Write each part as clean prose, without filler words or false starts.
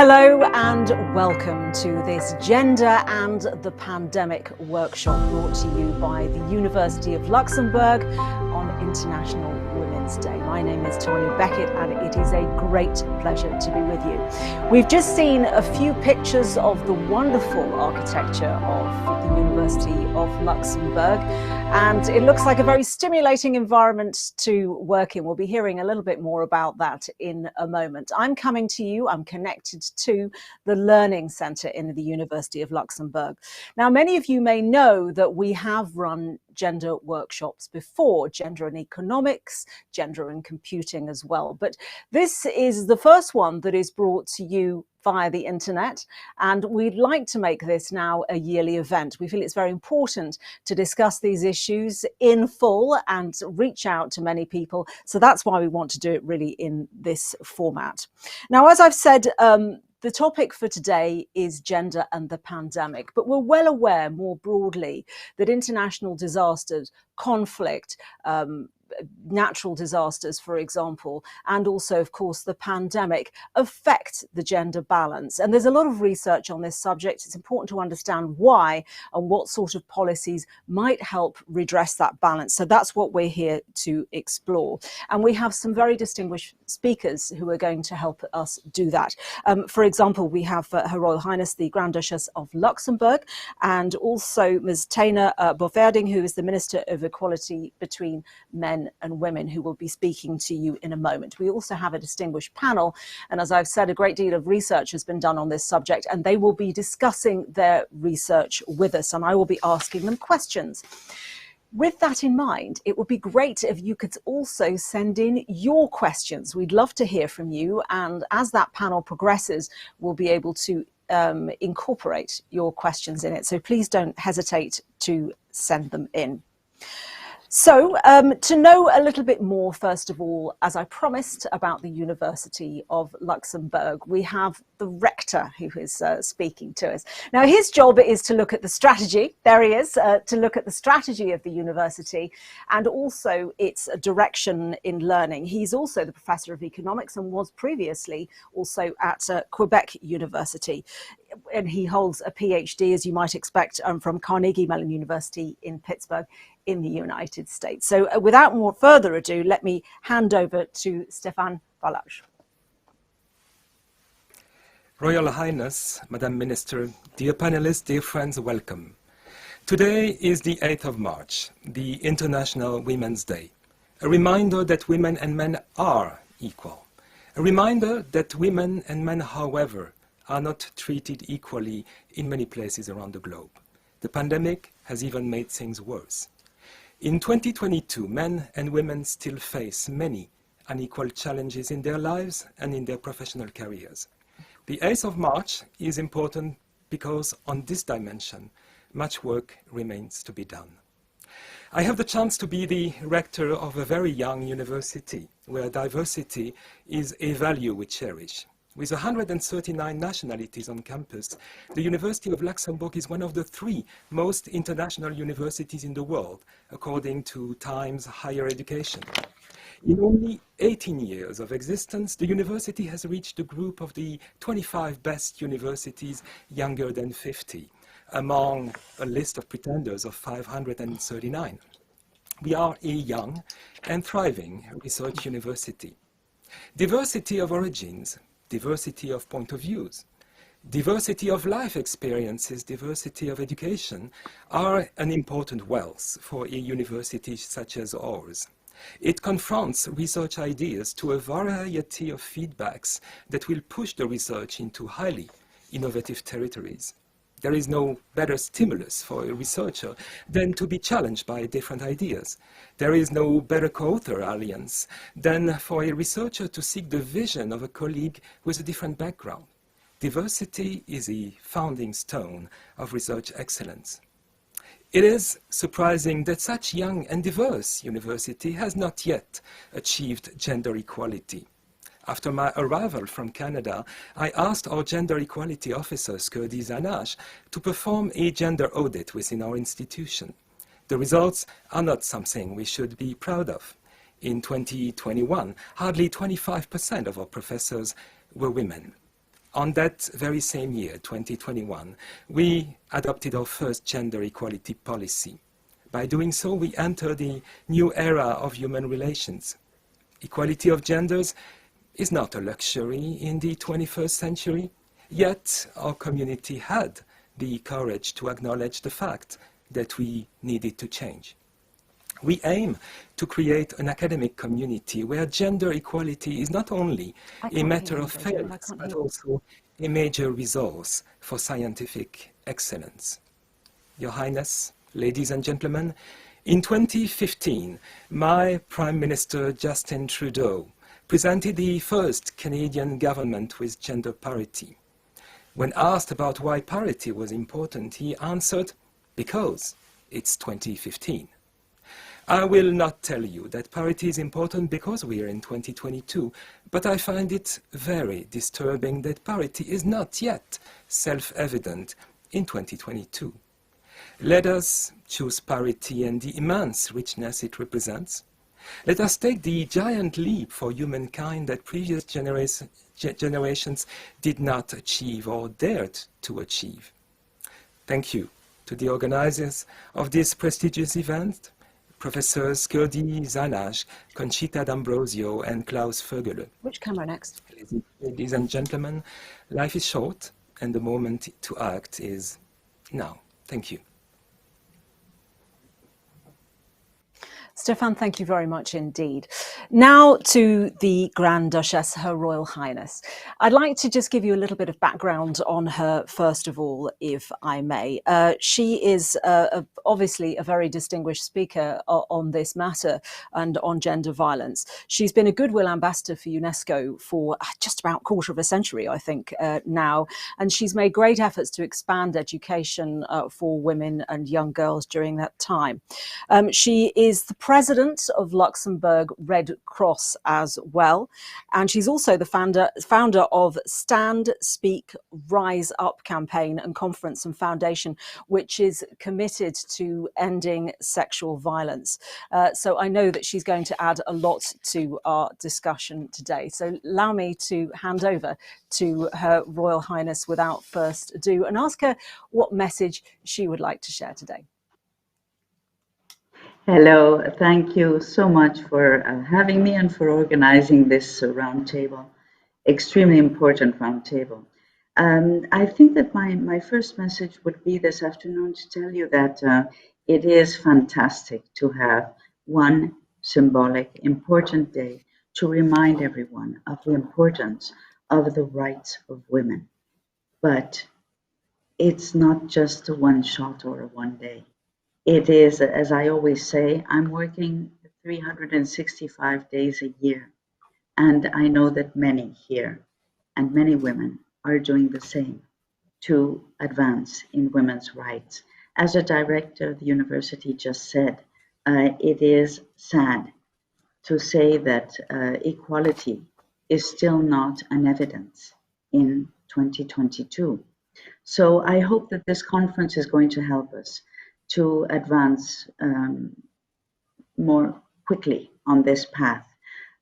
Hello and welcome to this Gender and the Pandemic workshop brought to you by the University of Luxembourg on International Women's Day. My name is Tanya Beckett and it is a great pleasure to be with you. We've just seen a few pictures of the wonderful architecture of the University of Luxembourg, and it looks like a very stimulating environment to work in. We'll be hearing a little bit more about that in a moment. I'm connected to the Learning Centre in the University of Luxembourg. Now, many of you may know that we have run gender workshops before, gender and economics, gender and computing as well. But this is the first one that is brought to you via the internet, and we'd like to make this now a yearly event. We feel it's very important to discuss these issues in full and reach out to many people. So that's why we want to do it really in this format. Now, as I've said, the topic for today is gender and the pandemic, but we're well aware more broadly that international disasters, conflict, natural disasters, for example, and also, of course, the pandemic affect the gender balance. And there's a lot of research on this subject. It's important to understand why and what sort of policies might help redress that balance. So that's what we're here to explore. And we have some very distinguished speakers who are going to help us do that. For example, we have Her Royal Highness, the Grand Duchess of Luxembourg, and also Ms. Tena Boverding, who is the Minister of Equality between Men and Women, who will be speaking to you in a moment. We also have a distinguished panel, and as I've said, a great deal of research has been done on this subject, and they will be discussing their research with us, and I will be asking them questions. With that in mind, it would be great if you could also send in your questions. We'd love to hear from you, and as that panel progresses, we'll be able to incorporate your questions in it. So please don't hesitate to send them in. So to know a little bit more, first of all, as I promised, about the University of Luxembourg, we have the rector who is speaking to us. Now, his job is to look at the strategy, there he is, to look at the strategy of the university and also its direction in learning. He's also the Professor of Economics and was previously also at Quebec University. And he holds a PhD, as you might expect, from Carnegie Mellon University in Pittsburgh in the United States. So without more further ado, let me hand over to Stéphane Valage. Royal Highness, Madam Minister, dear panelists, dear friends, welcome. Today is the 8th of March, the International Women's Day. A reminder that women and men are equal. A reminder that women and men, however, are not treated equally in many places around the globe. The pandemic has even made things worse. In 2022, men and women still face many unequal challenges in their lives and in their professional careers. The 8th of March is important because on this dimension, much work remains to be done. I have the chance to be the rector of a very young university where diversity is a value we cherish. With 139 nationalities on campus, the University of Luxembourg is one of the 3 most international universities in the world, according to Times Higher Education. In only 18 years of existence, the university has reached a group of the 25 best universities younger than 50, among a list of pretenders of 539. We are a young and thriving research university. Diversity of origins, diversity of point of views, diversity of life experiences, diversity of education are an important wealth for a university such as ours. It confronts research ideas to a variety of feedbacks that will push the research into highly innovative territories. There is no better stimulus for a researcher than to be challenged by different ideas. There is no better co-author alliance than for a researcher to seek the vision of a colleague with a different background. Diversity is a founding stone of research excellence. It is surprising that such young and diverse university has not yet achieved gender equality. After my arrival from Canada, I asked our gender equality officer, H.R.H, to perform a gender audit within our institution. The results are not something we should be proud of. In 2021, hardly 25% of our professors were women. On that very same year, 2021, we adopted our first gender equality policy. By doing so, we enter the new era of human relations. Equality of genders is not a luxury in the 21st century, yet our community had the courage to acknowledge the fact that we needed to change. We aim to create an academic community where gender equality is not only a matter of fairness, but also a major resource for scientific excellence. Your Highness, ladies and gentlemen, in 2015, my Prime Minister Justin Trudeau presented the first Canadian government with gender parity. When asked about why parity was important, he answered, "Because it's 2015. I will not tell you that parity is important because we are in 2022, but I find it very disturbing that parity is not yet self-evident in 2022. Let us choose parity and the immense richness it represents. Let us take the giant leap for humankind that previous generations did not achieve or dared to achieve." Thank you to the organizers of this prestigious event, Professors Gerdi Zanaj, Conchita D'Ambrosio, and Klaus Vögele. Which camera next? Ladies and gentlemen, life is short, and the moment to act is now. Thank you. Stefan, thank you very much indeed. Now to the Grand Duchess, Her Royal Highness. I'd like to just give you a little bit of background on her, first of all, if I may. She is obviously a very distinguished speaker on this matter and on gender violence. She's been a goodwill ambassador for UNESCO for just about a quarter of a century, I think, now, and she's made great efforts to expand education for women and young girls during that time. She is the president of Luxembourg Red Cross as well. And she's also the founder of Stand, Speak, Rise Up campaign and conference and foundation, which is committed to ending sexual violence. So I know that she's going to add a lot to our discussion today. So allow me to hand over to Her Royal Highness without first ado and ask her what message she would like to share today. Hello, thank you so much for having me and for organizing this roundtable, extremely important roundtable. I think that my first message would be this afternoon to tell you that it is fantastic to have one symbolic, important day to remind everyone of the importance of the rights of women. But it's not just a one shot or a one day. It is, as I always say, I'm working 365 days a year, and I know that many here and many women are doing the same to advance in women's rights. As a director, the university just said, it is sad to say that equality is still not an evidence in 2022. So I hope that this conference is going to help us to advance more quickly on this path.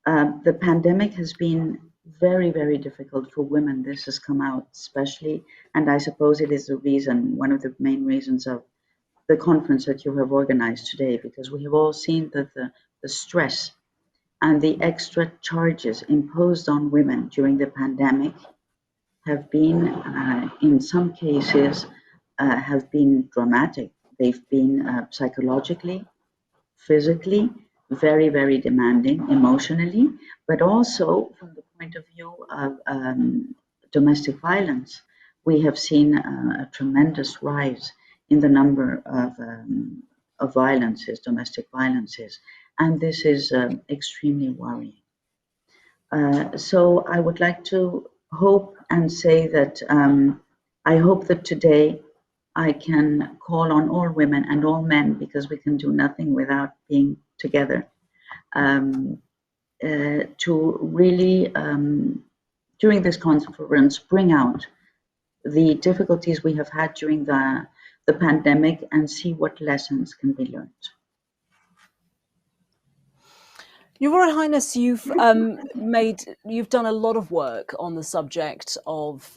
The pandemic has been very, very difficult for women. This has come out especially, and I suppose it is the reason, one of the main reasons of the conference that you have organized today, because we have all seen that the stress and the extra charges imposed on women during the pandemic have been, in some cases, have been dramatic. They've been psychologically, physically, very, very demanding, emotionally, but also from the point of view of domestic violence. We have seen a tremendous rise in the number of violences, domestic violences, and this is extremely worrying. So I would like to hope and say that I hope that today I can call on all women and all men, because we can do nothing without being together, to really, during this conference, bring out the difficulties we have had during the pandemic and see what lessons can be learned. Your Royal Highness, you've done a lot of work on the subject of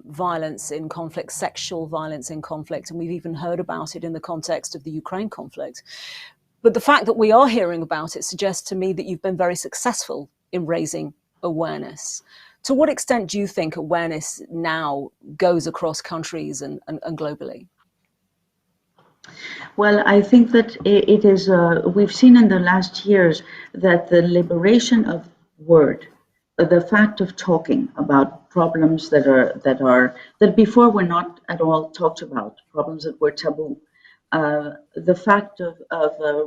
violence in conflict, sexual violence in conflict, and we've even heard about it in the context of the Ukraine conflict. But the fact that we are hearing about it suggests to me that you've been very successful in raising awareness. To what extent do you think awareness now goes across countries and globally? Well, I think that it is, we've seen in the last years that the liberation of word, the fact of talking about problems that before were not at all talked about, problems that were taboo, the fact of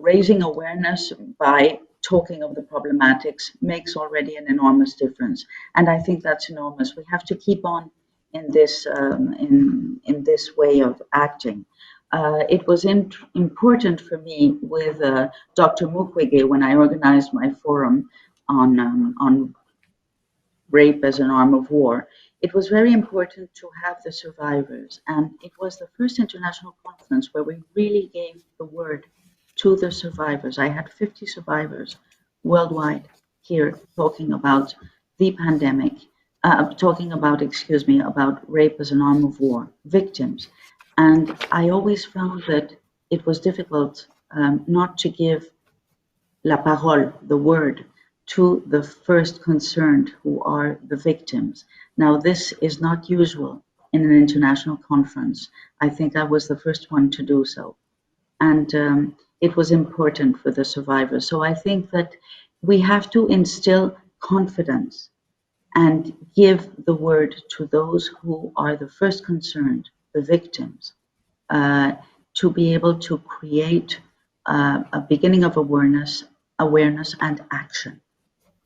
raising awareness by talking of the problematics makes already an enormous difference. And I think that's enormous. We have to keep on in this, in this way of acting. It was important for me with Dr. Mukwege when I organized my forum on rape as an arm of war. It was very important to have the survivors, and it was the first international conference where we really gave the word to the survivors. I had 50 survivors worldwide here talking about the pandemic, talking about, excuse me, about rape as an arm of war, victims. And I always found that it was difficult not to give la parole, the word, to the first concerned, who are the victims. Now, this is not usual in an international conference. I think I was the first one to do so. And it was important for the survivors. So I think that we have to instill confidence and give the word to those who are the first concerned, the victims, to be able to create a beginning of awareness and action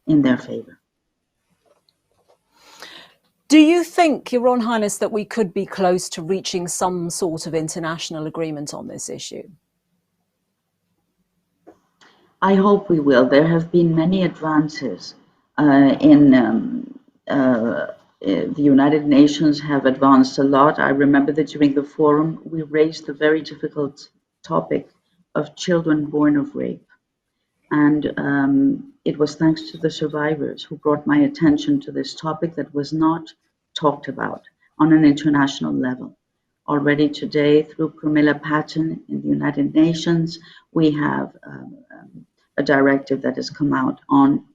in their favor. Do you think, Your Royal Highness, that we could be close to reaching some sort of international agreement on this issue? I hope we will. There have been many advances the United Nations have advanced a lot. I remember that during the forum, we raised the very difficult topic of children born of rape. And it was thanks to the survivors who brought my attention to this topic that was not talked about on an international level. Already today, through Pramila Patten in the United Nations, we have a directive that has come out on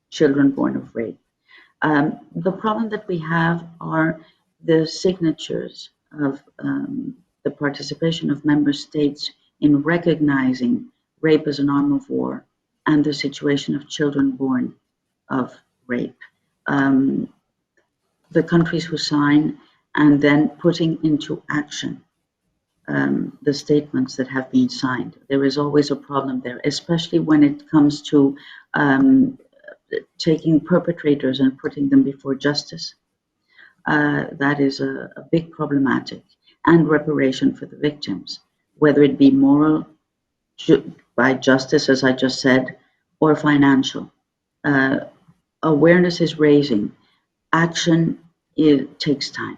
children born of rape. The problem that we have are the signatures of the participation of member states in recognizing rape as an arm of war and the situation of children born of rape. The countries who sign and then putting into action the statements that have been signed. There is always a problem there, especially when it comes to taking perpetrators and putting them before justice. That is a big problematic. And reparation for the victims, whether it be moral, by justice, as I just said, or financial. Awareness is raising. Action, it takes time.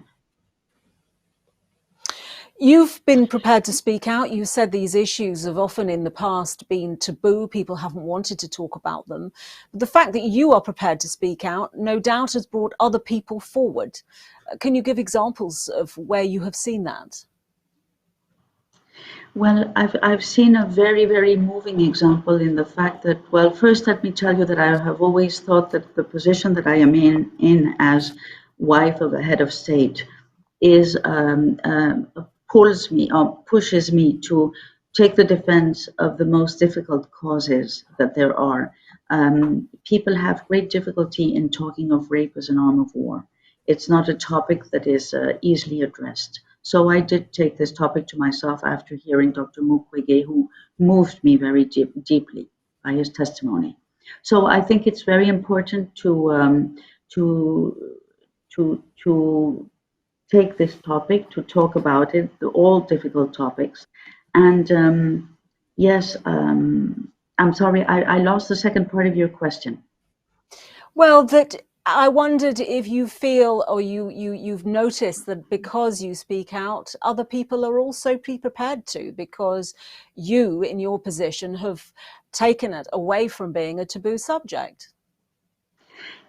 You've been prepared to speak out. You said these issues have often in the past been taboo. People haven't wanted to talk about them. But the fact that you are prepared to speak out, no doubt, has brought other people forward. Can you give examples of where you have seen that? Well, I've seen a very, very moving example in the fact that, well, first let me tell you that I have always thought that the position that I am in as wife of a head of state is pushes me to take the defense of the most difficult causes that there are. People have great difficulty in talking of rape as an arm of war. It's not a topic that is easily addressed. So I did take this topic to myself after hearing Dr. Mukwege, who moved me very deeply by his testimony. So I think it's very important to take this topic, to talk about it, all difficult topics. And yes, I'm sorry, I lost the second part of your question. Well, that I wondered if you feel, or you've noticed that because you speak out, other people are also prepared to, because you, in your position, have taken it away from being a taboo subject.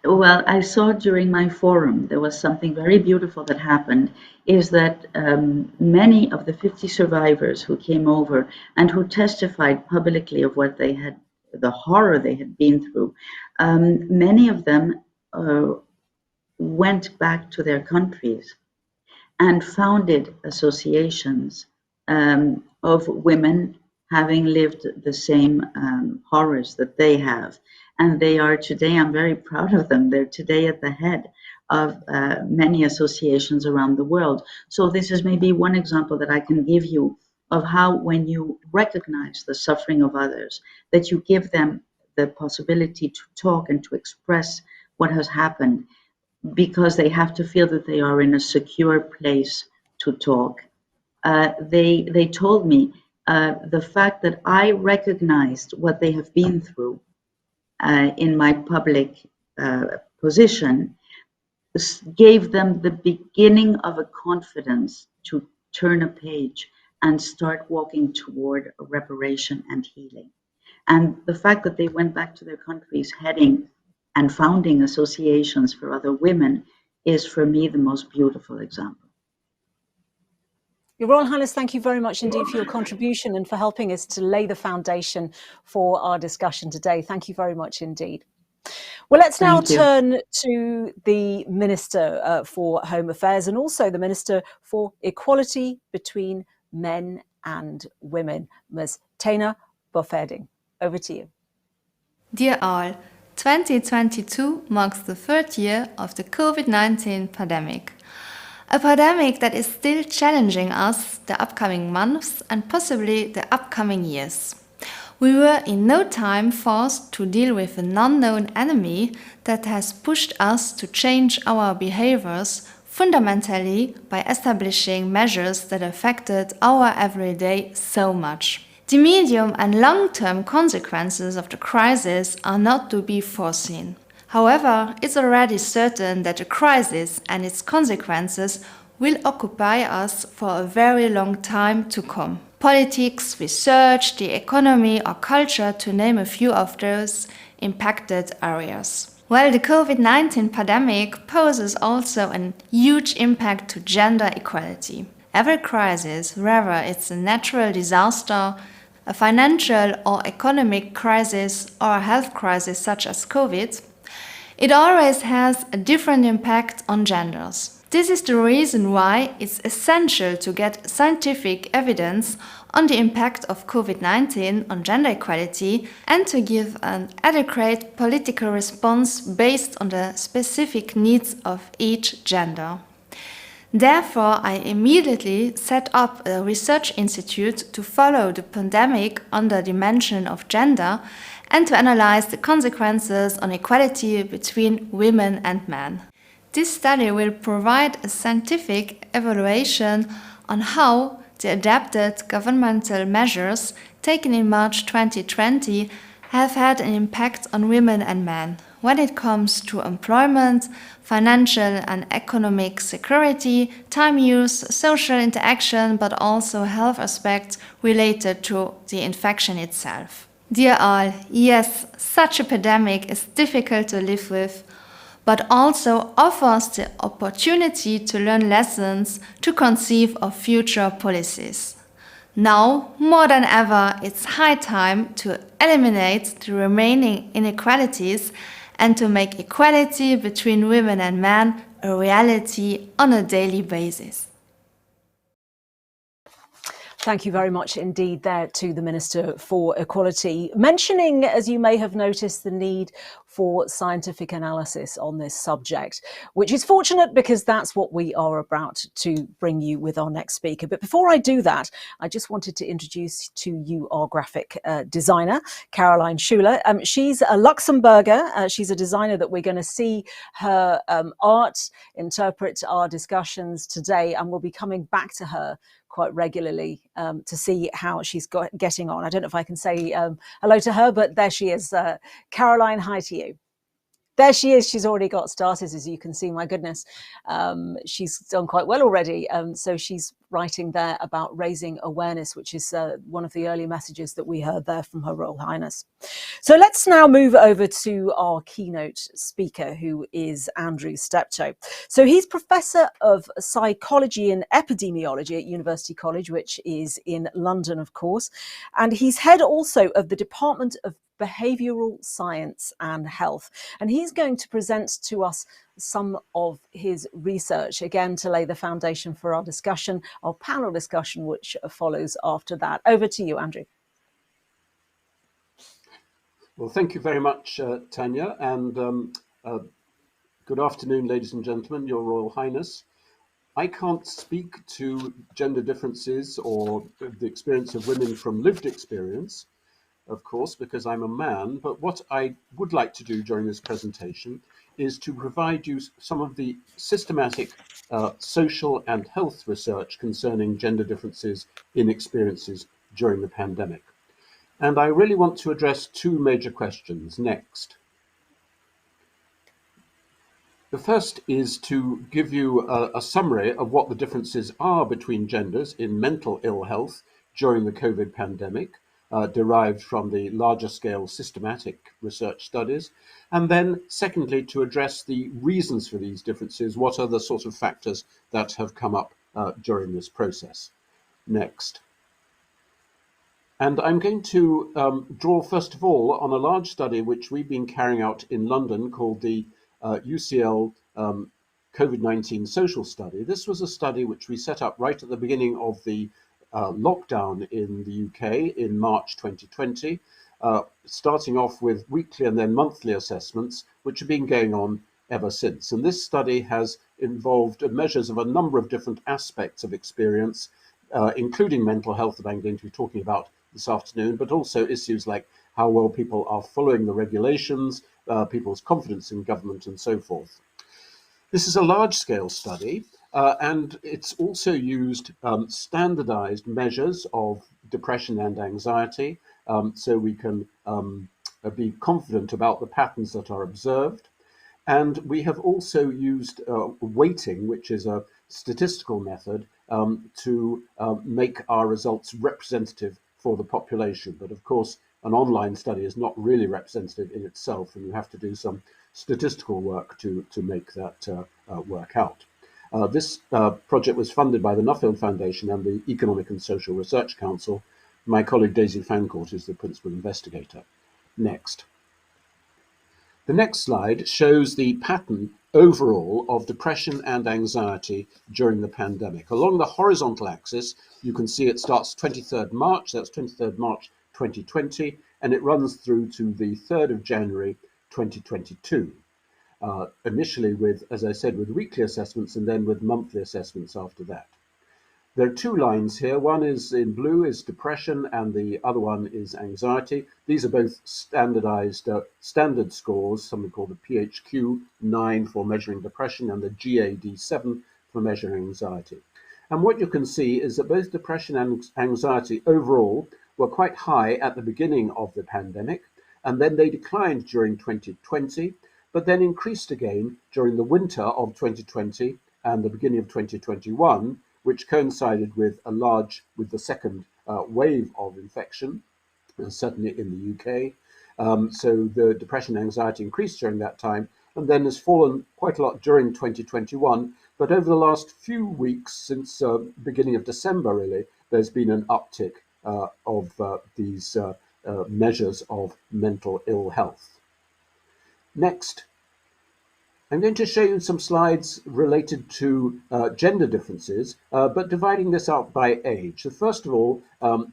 Well, I saw during my forum, there was something very beautiful that happened, is that many of the 50 survivors who came over and who testified publicly of what they had, the horror they had been through, many of them went back to their countries and founded associations of women having lived the same horrors that they have. And they are today, I'm very proud of them, they're today at the head of many associations around the world. So this is maybe one example that I can give you of how, when you recognize the suffering of others, that you give them the possibility to talk and to express what has happened, because they have to feel that they are in a secure place to talk. They told me the fact that I recognized what they have been through in my public position gave them the beginning of a confidence to turn a page and start walking toward reparation and healing. And the fact that they went back to their countries heading and founding associations for other women is, for me, the most beautiful example. Your Royal Highness, thank you very much indeed for your contribution and for helping us to lay the foundation for our discussion today. Thank you very much indeed. Well, let's now turn to the Minister for Home Affairs and also the Minister for Equality between Men and Women, Ms. Tena Boferding. Over to you. Dear all, 2022 marks the third year of the COVID-19 pandemic. A pandemic that is still challenging us the upcoming months and possibly the upcoming years. We were in no time forced to deal with an unknown enemy that has pushed us to change our behaviors fundamentally by establishing measures that affected our everyday so much. The medium and long-term consequences of the crisis are not to be foreseen. However, it's already certain that the crisis and its consequences will occupy us for a very long time to come. Politics, research, the economy or culture, to name a few of those impacted areas. Well, the COVID-19 pandemic poses also a huge impact to gender equality. Every crisis, whether it's a natural disaster, a financial or economic crisis, or a health crisis such as COVID, it always has a different impact on genders. This is the reason why it's essential to get scientific evidence on the impact of COVID-19 on gender equality and to give an adequate political response based on the specific needs of each gender. Therefore, I immediately set up a research institute to follow the pandemic on the dimension of gender and to analyze the consequences on equality between women and men. This study will provide a scientific evaluation on how the adapted governmental measures taken in March 2020 have had an impact on women and men when it comes to employment, financial and economic security, time use, social interaction, but also health aspects related to the infection itself. Dear all, yes, such a pandemic is difficult to live with, but also offers the opportunity to learn lessons to conceive of future policies. Now, more than ever, it's high time to eliminate the remaining inequalities and to make equality between women and men a reality on a daily basis. Thank you very much indeed there to the Minister for Equality, mentioning, as you may have noticed, the need for scientific analysis on this subject, which is fortunate because that's what we are about to bring you with our next speaker. But before I do that, I just wanted to introduce to you our graphic designer, Caroline Schuler. She's a Luxembourger. She's a designer that we're going to see her art interpret our discussions today, and we'll be coming back to her quite regularly to see how she's getting on. I don't know if I can say hello to her, but there she is. Caroline, hi to you. there she is. She's already got started, as you can see. My goodness, she's done quite well already. So she's writing there about raising awareness, which is one of the early messages that we heard there from Her Royal Highness. So let's now move over to our keynote speaker, who is Andrew Steptoe. So he's Professor of Psychology and Epidemiology at University College, which is in London, of course. And he's head also of the Department of Behavioural Science and Health. And he's going to present to us some of his research, again, to lay the foundation for our discussion, our panel discussion, which follows after that. Over to you, Andrew. Well, thank you very much, Tanya, and good afternoon, ladies and gentlemen, Your Royal Highness. I can't speak to gender differences or the experience of women from lived experience, of course, because I'm a man, but what I would like to do during this presentation is to provide you some of the systematic social and health research concerning gender differences in experiences during the pandemic. And I really want to address two major questions next. The first is to give you a summary of what the differences are between genders in mental ill health during the COVID pandemic, derived from the larger scale systematic research studies. And then secondly, to address the reasons for these differences. What are the sort of factors that have come up during this process? Next. And I'm going to draw, first of all, on a large study which we've been carrying out in London called the UCL COVID-19 Social Study. This was a study which we set up right at the beginning of the lockdown in the UK in March 2020, starting off with weekly and then monthly assessments, which have been going on ever since. And this study has involved measures of a number of different aspects of experience, including mental health that I'm going to be talking about this afternoon, but also issues like how well people are following the regulations, people's confidence in government, and so forth. This is a large-scale study, and it's also used standardized measures of depression and anxiety, so we can be confident about the patterns that are observed. And we have also used weighting, which is a statistical method, to make our results representative for the population. But of course, an online study is not really representative in itself, and you have to do some statistical work to make that work out. This project was funded by the Nuffield Foundation and the Economic and Social Research Council. My colleague Daisy Fancourt is the principal investigator. Next. The next slide shows the pattern overall of depression and anxiety during the pandemic. Along the horizontal axis, you can see it starts 23rd March, that's 23rd March 2020, and it runs through to the 3rd of January 2022. Initially with, as I said, with weekly assessments and then with monthly assessments after that. There are two lines here. One is in blue is depression and the other one is anxiety. These are both standardized standard scores, something called the PHQ-9 for measuring depression and the GAD-7 for measuring anxiety. And what you can see is that both depression and anxiety overall were quite high at the beginning of the pandemic, and then they declined during 2020, but then increased again during the winter of 2020 and the beginning of 2021, which coincided with the second wave of infection, certainly in the UK. So the depression and anxiety increased during that time, and then has fallen quite a lot during 2021. But over the last few weeks, since beginning of December, really, there's been an uptick of these measures of mental ill health. Next. I'm going to show you some slides related to gender differences, but dividing this out by age. So first of all,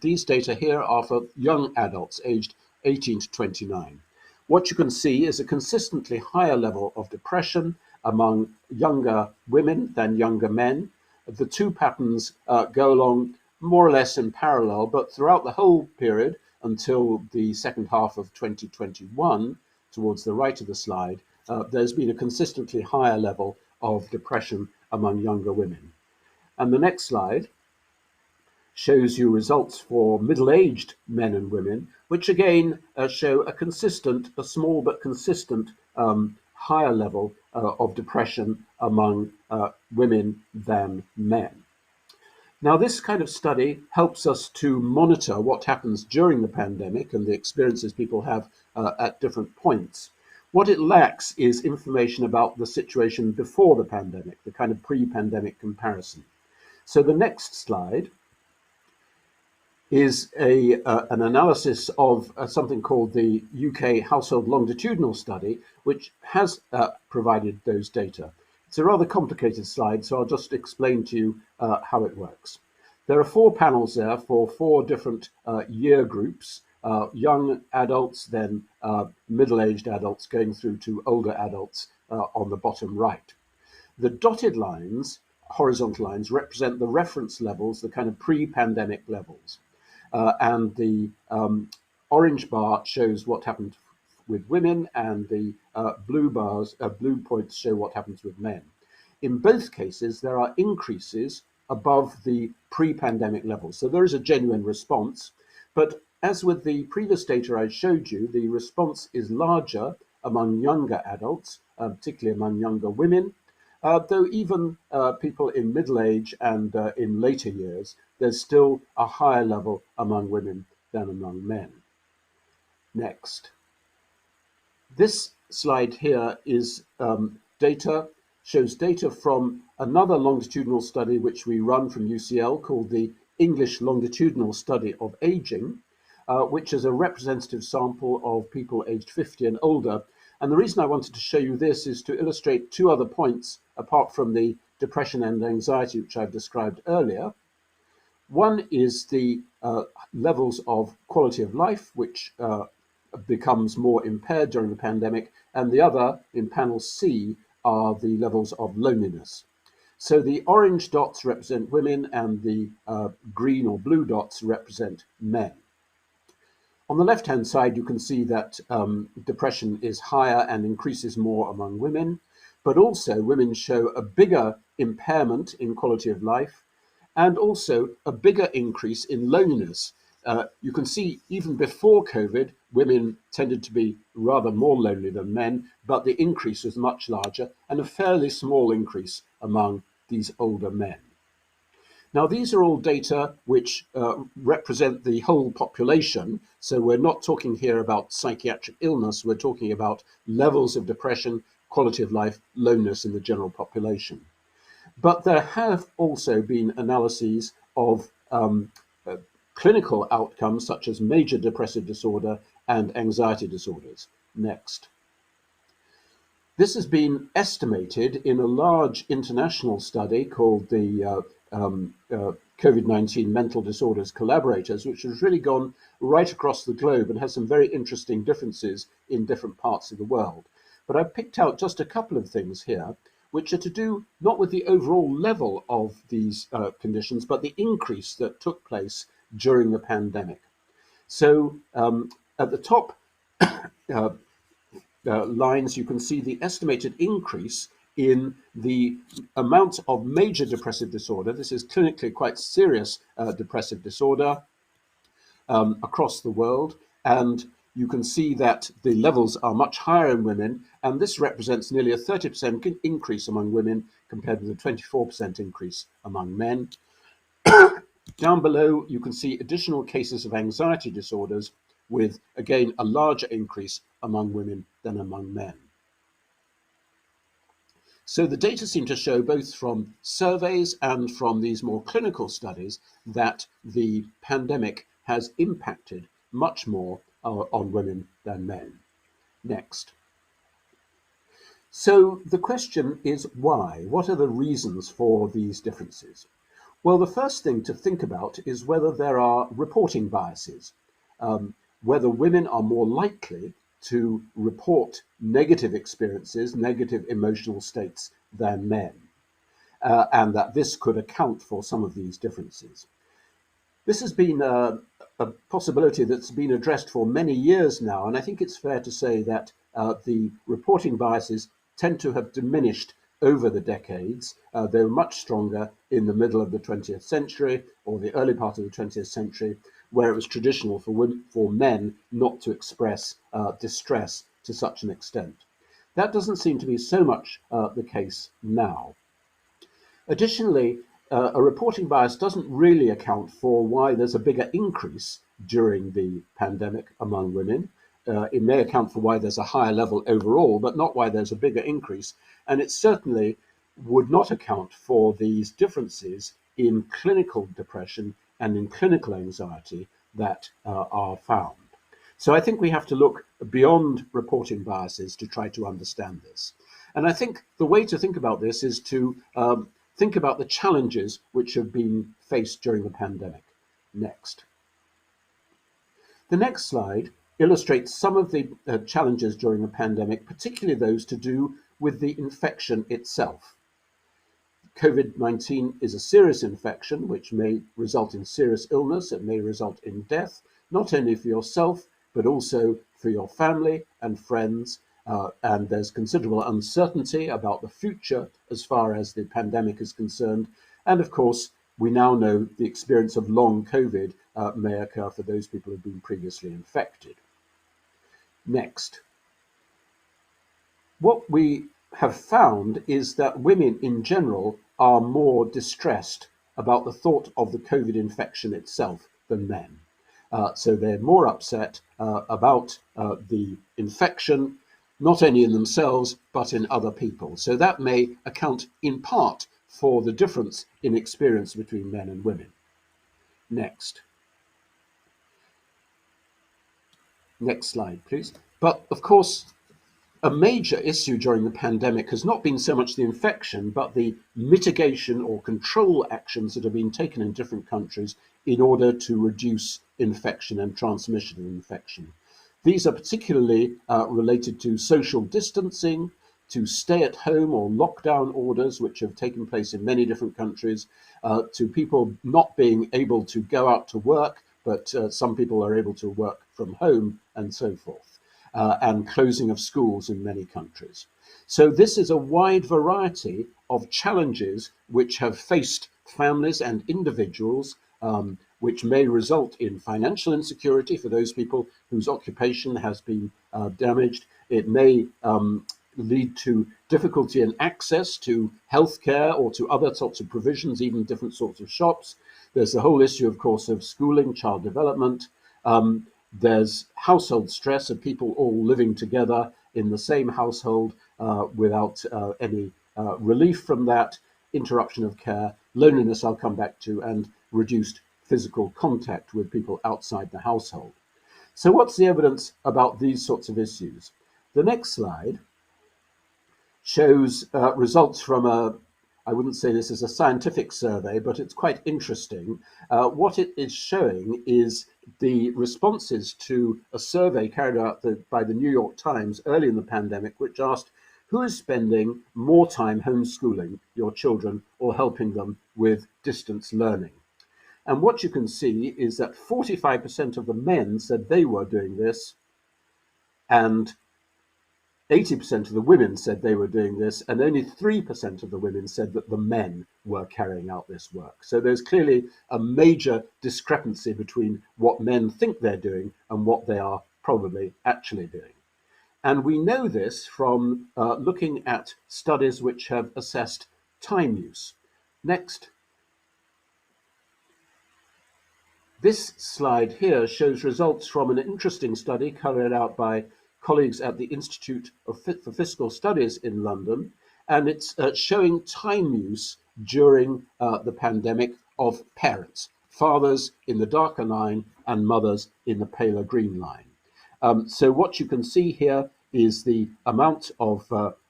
these data here are for young adults aged 18 to 29. What you can see is a consistently higher level of depression among younger women than younger men. The two patterns go along more or less in parallel, but throughout the whole period until the second half of 2021, towards the right of the slide, there's been a consistently higher level of depression among younger women. And the next slide shows you results for middle-aged men and women, which again show a small but consistent higher level of depression among women than men. Now, this kind of study helps us to monitor what happens during the pandemic and the experiences people have at different points. What it lacks is information about the situation before the pandemic, the kind of pre-pandemic comparison. So the next slide is an analysis of something called the UK Household Longitudinal Study, which has provided those data. It's a rather complicated slide, so I'll just explain to you how it works. There are 4 panels there for 4 different year groups, young adults, then middle-aged adults, going through to older adults on the bottom right. The dotted lines, horizontal lines, represent the reference levels, the kind of pre-pandemic levels. And the orange bar shows what happened with women, and the blue points show what happens with men. In both cases, there are increases above the pre-pandemic levels. So there is a genuine response. But as with the previous data I showed you, the response is larger among younger adults, particularly among younger women. Though even people in middle age and in later years, there's still a higher level among women than among men. Next. This slide here is shows data from another longitudinal study which we run from UCL called the English Longitudinal Study of Aging, which is a representative sample of people aged 50 and older. And the reason I wanted to show you this is to illustrate 2 other points apart from the depression and anxiety which I've described earlier. One is the levels of quality of life, which becomes more impaired during the pandemic, and the other, in panel C, are the levels of loneliness. So the orange dots represent women and the green or blue dots represent men. On the left-hand side, you can see that depression is higher and increases more among women, but also women show a bigger impairment in quality of life and also a bigger increase in loneliness. You can see even before COVID, women tended to be rather more lonely than men, but the increase was much larger and a fairly small increase among these older men. Now, these are all data which represent the whole population. So we're not talking here about psychiatric illness. We're talking about levels of depression, quality of life, loneliness in the general population. But there have also been analyses of clinical outcomes such as major depressive disorder and anxiety disorders. Next. This has been estimated in a large international study called the COVID-19 Mental Disorders Collaborators, which has really gone right across the globe and has some very interesting differences in different parts of the world. But I've picked out just a couple of things here, which are to do not with the overall level of these conditions, but the increase that took place during the pandemic. So at the top lines, you can see the estimated increase in the amount of major depressive disorder. This is clinically quite serious depressive disorder across the world. And you can see that the levels are much higher in women. And this represents nearly a 30% increase among women compared with a 24% increase among men. Down below, you can see additional cases of anxiety disorders with, again, a larger increase among women than among men. So the data seem to show, both from surveys and from these more clinical studies, that the pandemic has impacted much more on women than men. Next. So the question is why? What are the reasons for these differences? Well, the first thing to think about is whether there are reporting biases, whether women are more likely to report negative experiences, negative emotional states than men, and that this could account for some of these differences. This has been a possibility that's been addressed for many years now, and I think it's fair to say that the reporting biases tend to have diminished over the decades. They were much stronger in the middle of the 20th century or the early part of the 20th century, where it was traditional for men not to express distress to such an extent. That doesn't seem to be so much the case now. Additionally, a reporting bias doesn't really account for why there's a bigger increase during the pandemic among women. It may account for why there's a higher level overall, but not why there's a bigger increase. And it certainly would not account for these differences in clinical depression and in clinical anxiety that are found. So I think we have to look beyond reporting biases to try to understand this. And I think the way to think about this is to think about the challenges which have been faced during the pandemic. Next. The next slide illustrates some of the challenges during the pandemic, particularly those to do with the infection itself. COVID-19 is a serious infection which may result in serious illness. It may result in death, not only for yourself, but also for your family and friends. And there's considerable uncertainty about the future as far as the pandemic is concerned. And of course, we now know the experience of long COVID may occur for those people who've been previously infected. Next. What we have found is that women in general are more distressed about the thought of the COVID infection itself than men. So they're more upset about the infection, not only in themselves, but in other people. So that may account in part for the difference in experience between men and women. Next. Next slide, please. But of course, a major issue during the pandemic has not been so much the infection, but the mitigation or control actions that have been taken in different countries in order to reduce infection and transmission of infection. These are particularly related to social distancing, to stay-at-home or lockdown orders, which have taken place in many different countries, to people not being able to go out to work, but some people are able to work from home and so forth, and closing of schools in many countries. So this is a wide variety of challenges which have faced families and individuals, which may result in financial insecurity for those people whose occupation has been damaged. It may lead to difficulty in access to healthcare or to other sorts of provisions, even different sorts of shops. There's the whole issue, of course, of schooling, child development. There's household stress of people all living together in the same household without any relief from that, interruption of care, loneliness I'll come back to, and reduced physical contact with people outside the household. So what's the evidence about these sorts of issues? The next slide shows results from I wouldn't say this is a scientific survey, but it's quite interesting. What it is showing is the responses to a survey carried out by the New York Times early in the pandemic, which asked, who is spending more time homeschooling your children or helping them with distance learning? And what you can see is that 45% of the men said they were doing this, and 80% of the women said they were doing this, and only 3% of the women said that the men were carrying out this work. So there's clearly a major discrepancy between what men think they're doing and what they are probably actually doing. And we know this from looking at studies which have assessed time use. Next. This slide here shows results from an interesting study carried out by colleagues at the Institute for Fiscal Studies in London, and it's showing time use during the pandemic of parents, fathers in the darker line and mothers in the paler green line. So what you can see here is the amount of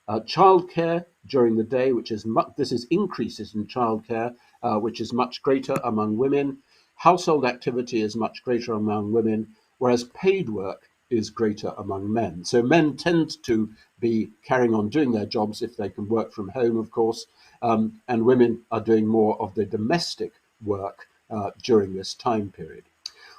childcare during the day, which is this is increases in childcare, which is much greater among women. Household activity is much greater among women, whereas paid work is greater among men. So men tend to be carrying on doing their jobs if they can work from home, of course, and women are doing more of the domestic work during this time period.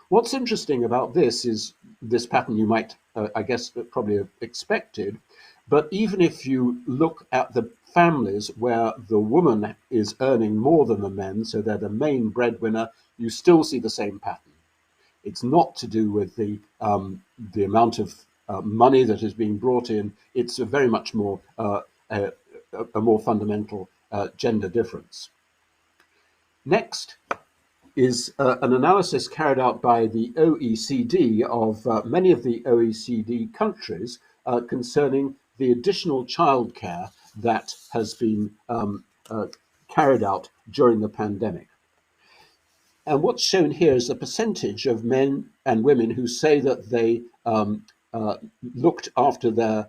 What's interesting about this is this pattern you might, I guess, probably have expected, but even if you look at the families where the woman is earning more than the men, so they're the main breadwinner, you still see the same pattern. It's not to do with the amount of money that is being brought in. It's a very much more a more fundamental gender difference. Next is an analysis carried out by the OECD of many of the OECD countries concerning the additional childcare that has been carried out during the pandemic. And what's shown here is the percentage of men and women who say that they looked after their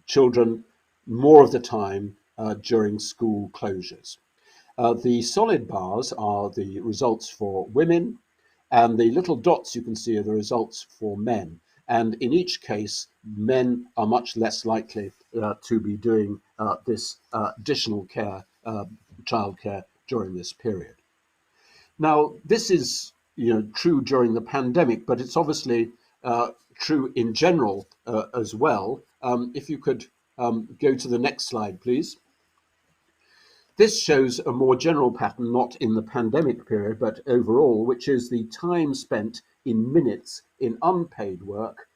children more of the time during school closures. The solid bars are the results for women, and the little dots you can see are the results for men. And in each case, men are much less likely to be doing this additional care, childcare, during this period. Now, this is true during the pandemic, but it's obviously true in general as well. If you could go to the next slide, please. This shows a more general pattern, not in the pandemic period, but overall, which is the time spent in minutes in unpaid work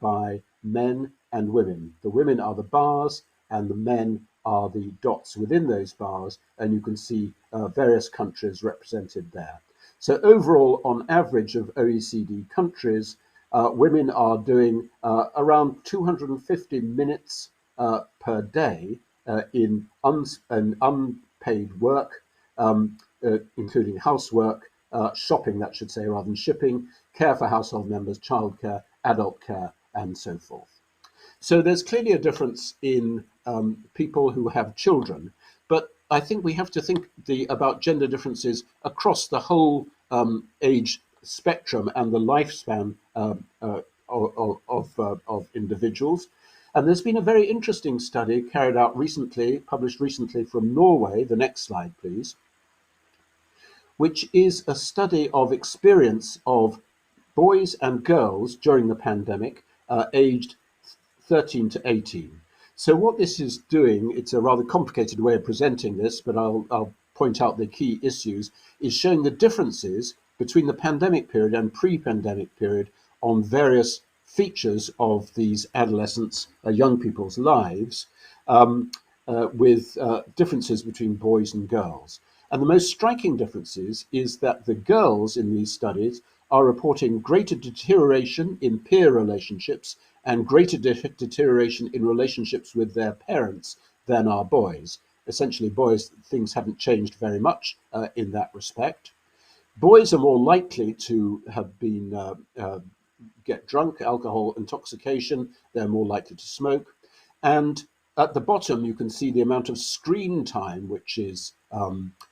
by men and women. The women are the bars and the men are the dots within those bars, and you can see various countries represented there. So overall, on average of OECD countries, women are doing around 250 minutes per day in unpaid work, including housework, shopping, that should say, rather than shipping, care for household members, childcare, adult care, and so forth. So there's clearly a difference in people who have children, but I think we have to think about gender differences across the whole age spectrum and the lifespan of individuals. And there's been a very interesting study carried out recently, published recently from Norway. The next slide, please, which is a study of experience of boys and girls during the pandemic, aged 13 to 18. So what this is doing, it's a rather complicated way of presenting this, but I'll point out the key issues, is showing the differences between the pandemic period and pre-pandemic period on various features of these adolescents, young people's lives, with differences between boys and girls. And the most striking differences is that the girls in these studies are reporting greater deterioration in peer relationships and greater deterioration in relationships with their parents than are boys. Essentially, boys, things haven't changed very much in that respect. Boys are more likely to have been get drunk, alcohol intoxication, they're more likely to smoke. And at the bottom, you can see the amount of screen time which is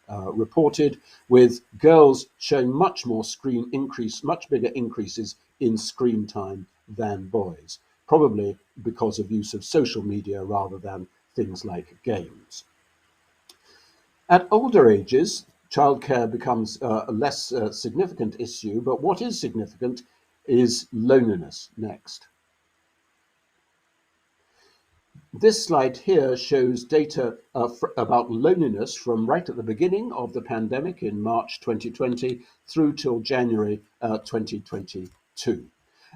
reported, with girls showing much bigger increases in screen time than boys, probably because of use of social media rather than things like games. At older ages, childcare becomes a less significant issue, but what is significant is loneliness. Next. This slide here shows data about loneliness from right at the beginning of the pandemic in March 2020 through till January 2022.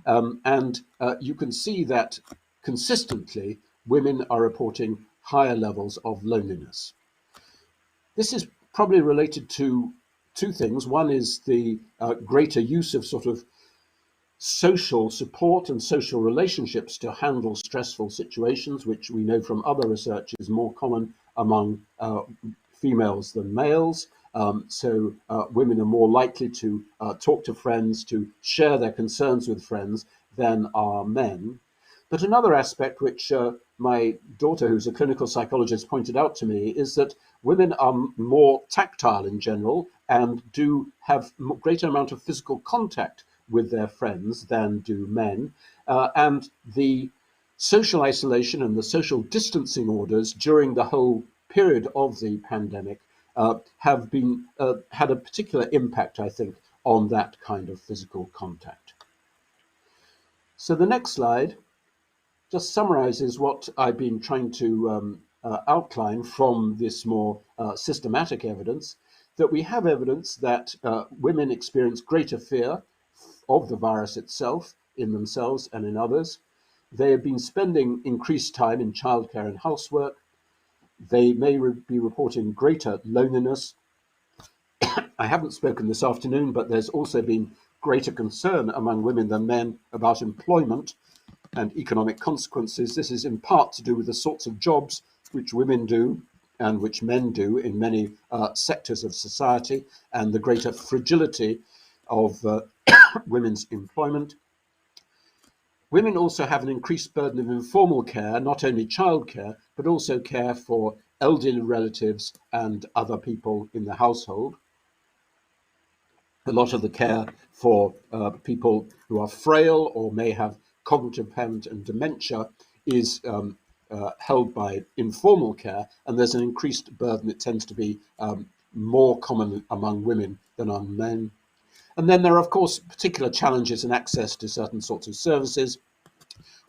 And you can see that consistently women are reporting higher levels of loneliness. This is probably related to two things. One is the greater use of sort of social support and social relationships to handle stressful situations, which we know from other research is more common among females than males. So women are more likely to talk to friends, to share their concerns with friends than are men. But another aspect which my daughter, who's a clinical psychologist, pointed out to me is that women are more tactile in general and do have a greater amount of physical contact with their friends than do men. And the social isolation and the social distancing orders during the whole period of the pandemic have been had a particular impact, I think, on that kind of physical contact. So the next slide just summarizes what I've been trying to outline from this more systematic evidence, that we have evidence that women experience greater fear of the virus itself in themselves and in others, They have been spending increased time in childcare and housework. They may be reporting greater loneliness. I haven't spoken this afternoon, but there's also been greater concern among women than men about employment and economic consequences. This is in part to do with the sorts of jobs which women do and which men do in many sectors of society, and the greater fragility of women's employment. Women also have an increased burden of informal care, not only childcare, but also care for elderly relatives and other people in the household. A lot of the care for people who are frail or may have cognitive impairment and dementia is held by informal care, and there's an increased burden. It tends to be more common among women than among men. And then there are, of course, particular challenges in access to certain sorts of services.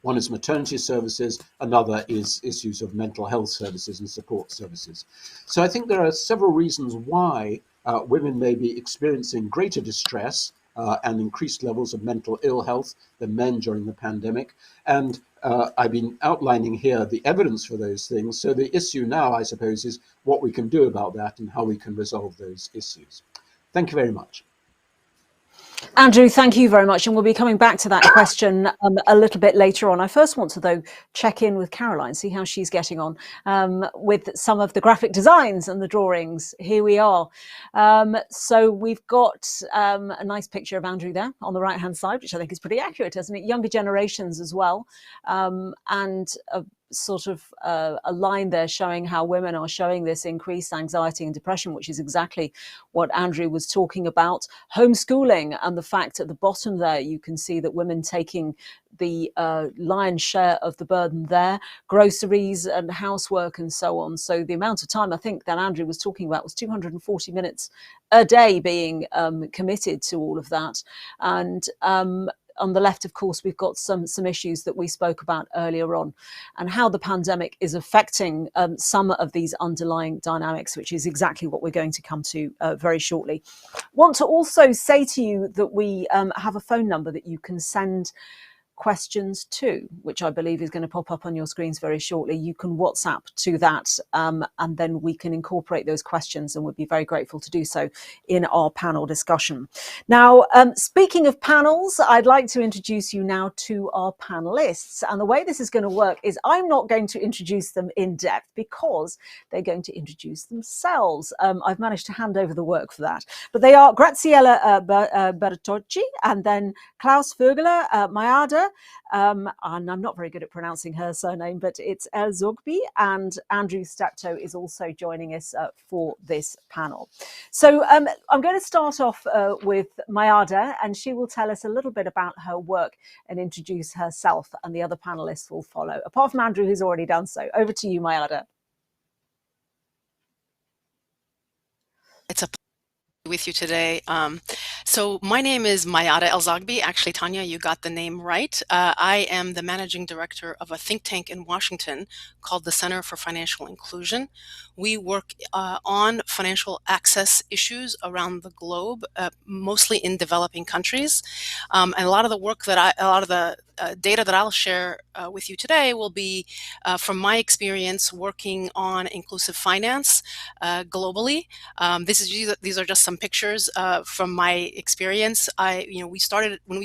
One is maternity services, another is issues of mental health services and support services. So I think there are several reasons why women may be experiencing greater distress and increased levels of mental ill health than men during the pandemic. And I've been outlining here the evidence for those things. So the issue now, I suppose, is what we can do about that and how we can resolve those issues. Thank you very much. Andrew, thank you very much. And we'll be coming back to that question a little bit later on. I first want to, though, check in with Caroline, see how she's getting on with some of the graphic designs and the drawings. Here we are. So we've got a nice picture of Andrew there on the right-hand side, which I think is pretty accurate, isn't it? Younger generations as well. And sort of a line there showing how women are showing this increased anxiety and depression, which is exactly what Andrew was talking about. Homeschooling, and the fact at the bottom there, you can see that women taking the lion's share of the burden there, groceries and housework and so on. So the amount of time I think that Andrew was talking about was 240 minutes a day being committed to all of that. And on the left, of course, we've got some issues that we spoke about earlier on, and how the pandemic is affecting some of these underlying dynamics, which is exactly what we're going to come to very shortly. Want to also say to you that we have a phone number that you can send questions to, which I believe is going to pop up on your screens very shortly. You can WhatsApp to that, and then we can incorporate those questions, and we'd be very grateful to do so in our panel discussion. Now, speaking of panels, I'd like to introduce you now to our panelists. And the way this is going to work is I'm not going to introduce them in depth because they're going to introduce themselves. I've managed to hand over the work for that. But they are Graziella Bertocci, and then Klaus Vögeler, Mayada, and I'm not very good at pronouncing her surname, but it's El Zogby, and Andrew Steptoe is also joining us for this panel. So I'm going to start off with Mayada, and she will tell us a little bit about her work and introduce herself, and the other panelists will follow, apart from Andrew, who's already done so. Over to you, Mayada. It's a with you today. So my name is Mayada El-Zogby. Actually, Tanya, you got the name right. I am the managing director of a think tank in Washington called the Center for Financial Inclusion. We work on financial access issues around the globe, mostly in developing countries. And a lot of the work that data that I'll share with you today will be from my experience working on inclusive finance globally. These are just some pictures from my experience. When we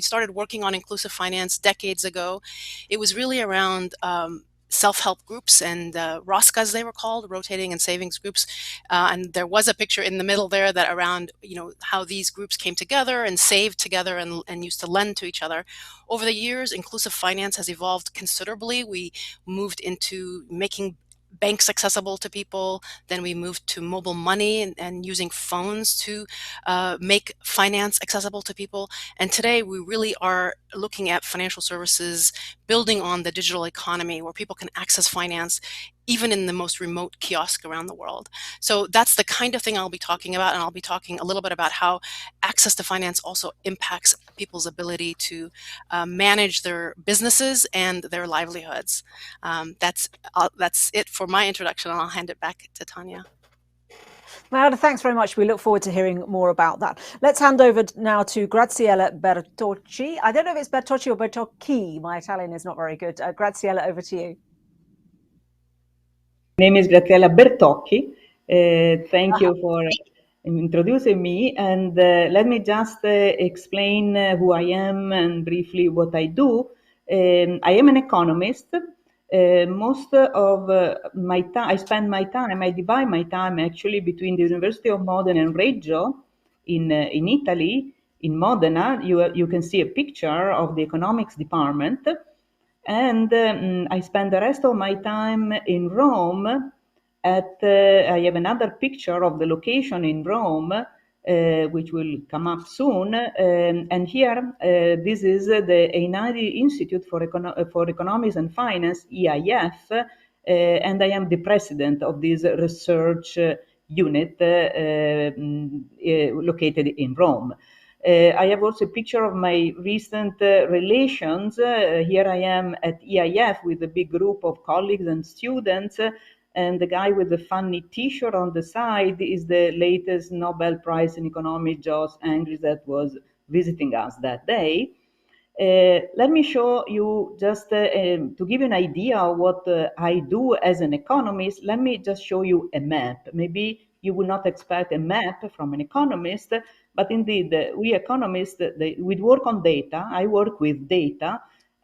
started working on inclusive finance decades ago, it was really around self-help groups and ROSCAs, they were called, rotating and savings groups. And there was a picture in the middle there that around, how these groups came together and saved together and used to lend to each other. Over the years, inclusive finance has evolved considerably. We moved into making banks accessible to people. Then we moved to mobile money and using phones to make finance accessible to people. And today we really are looking at financial services building on the digital economy where people can access finance even in the most remote kiosk around the world. So that's the kind of thing I'll be talking about, and I'll be talking a little bit about how access to finance also impacts people's ability to manage their businesses and their livelihoods. That's it for my introduction, and I'll hand it back to Tanya. Mayada, thanks very much. We look forward to hearing more about that. Let's hand over now to Graziella Bertocci. I don't know if it's Bertocci or Bertocchi. My Italian is not very good. Graziella, over to you. My name is Graziella Bertocchi. Thank you for introducing me. And let me just explain who I am and briefly what I do. I am an economist. Most of my time, I divide my time actually between the University of Modena and Reggio in Italy. In Modena, you can see a picture of the economics department. And I spend the rest of my time in Rome I have another picture of the location in Rome, which will come up soon. And here, this is the Einaudi Institute for Economics and Finance, EIF, and I am the president of this research unit located in Rome. I have also a picture of my recent relations. Here I am at EIF with a big group of colleagues and students. And the guy with the funny T-shirt on the side is the latest Nobel Prize in Economics, Jos Angrist, that was visiting us that day. Let me show you just to give you an idea of what I do as an economist. Let me just show you a map. Maybe you would not expect a map from an economist, but indeed, we economists, we work on data. I work with data.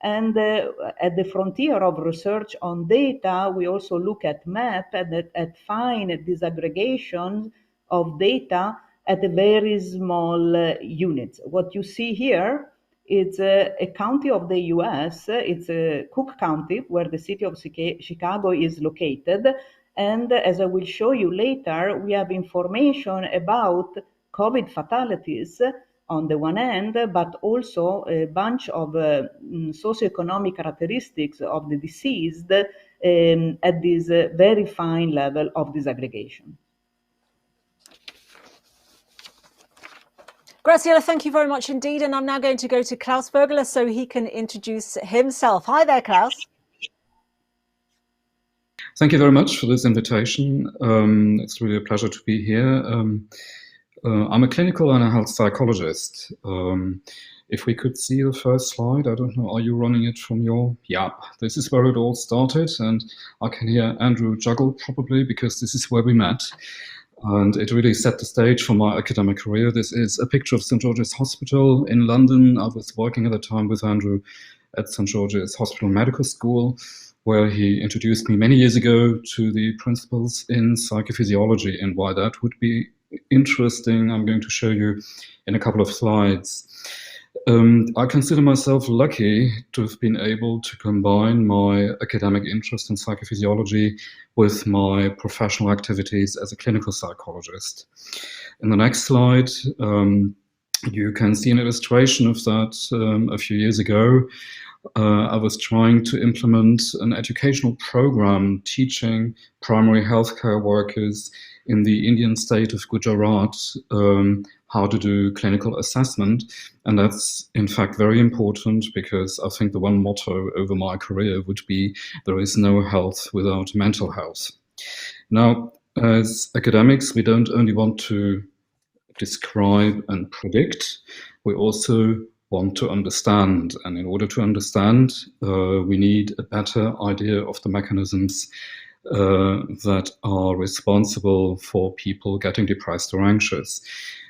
And at the frontier of research on data, we also look at map and at fine disaggregation of data at a very small units. What you see here is a county of the US. It's Cook County, where the city of Chicago is located. And as I will show you later, we have information about COVID fatalities on the one hand, but also a bunch of socioeconomic characteristics of the deceased at this very fine level of disaggregation. Graziella, thank you very much indeed. And I'm now going to go to Klaus Vogler so he can introduce himself. Hi there, Klaus. Thank you very much for this invitation. It's really a pleasure to be here. I'm a clinical and a health psychologist. If we could see the first slide, I don't know, are you running it from your? Yeah, this is where it all started, and I can hear Andrew juggle probably because this is where we met. And it really set the stage for my academic career. This is a picture of St. George's Hospital in London. I was working at the time with Andrew at St. George's Hospital Medical School, where he introduced me many years ago to the principles in psychophysiology, and why that would be interesting, I'm going to show you in a couple of slides. I consider myself lucky to have been able to combine my academic interest in psychophysiology with my professional activities as a clinical psychologist. In the next slide, you can see an illustration of that. A few years ago, I was trying to implement an educational program teaching primary healthcare workers in the Indian state of Gujarat how to do clinical assessment. And that's in fact very important, because I think the one motto over my career would be, there is no health without mental health. Now, as academics, we don't only want to describe and predict, we also want to understand. And in order to understand, we need a better idea of the mechanisms that are responsible for people getting depressed or anxious.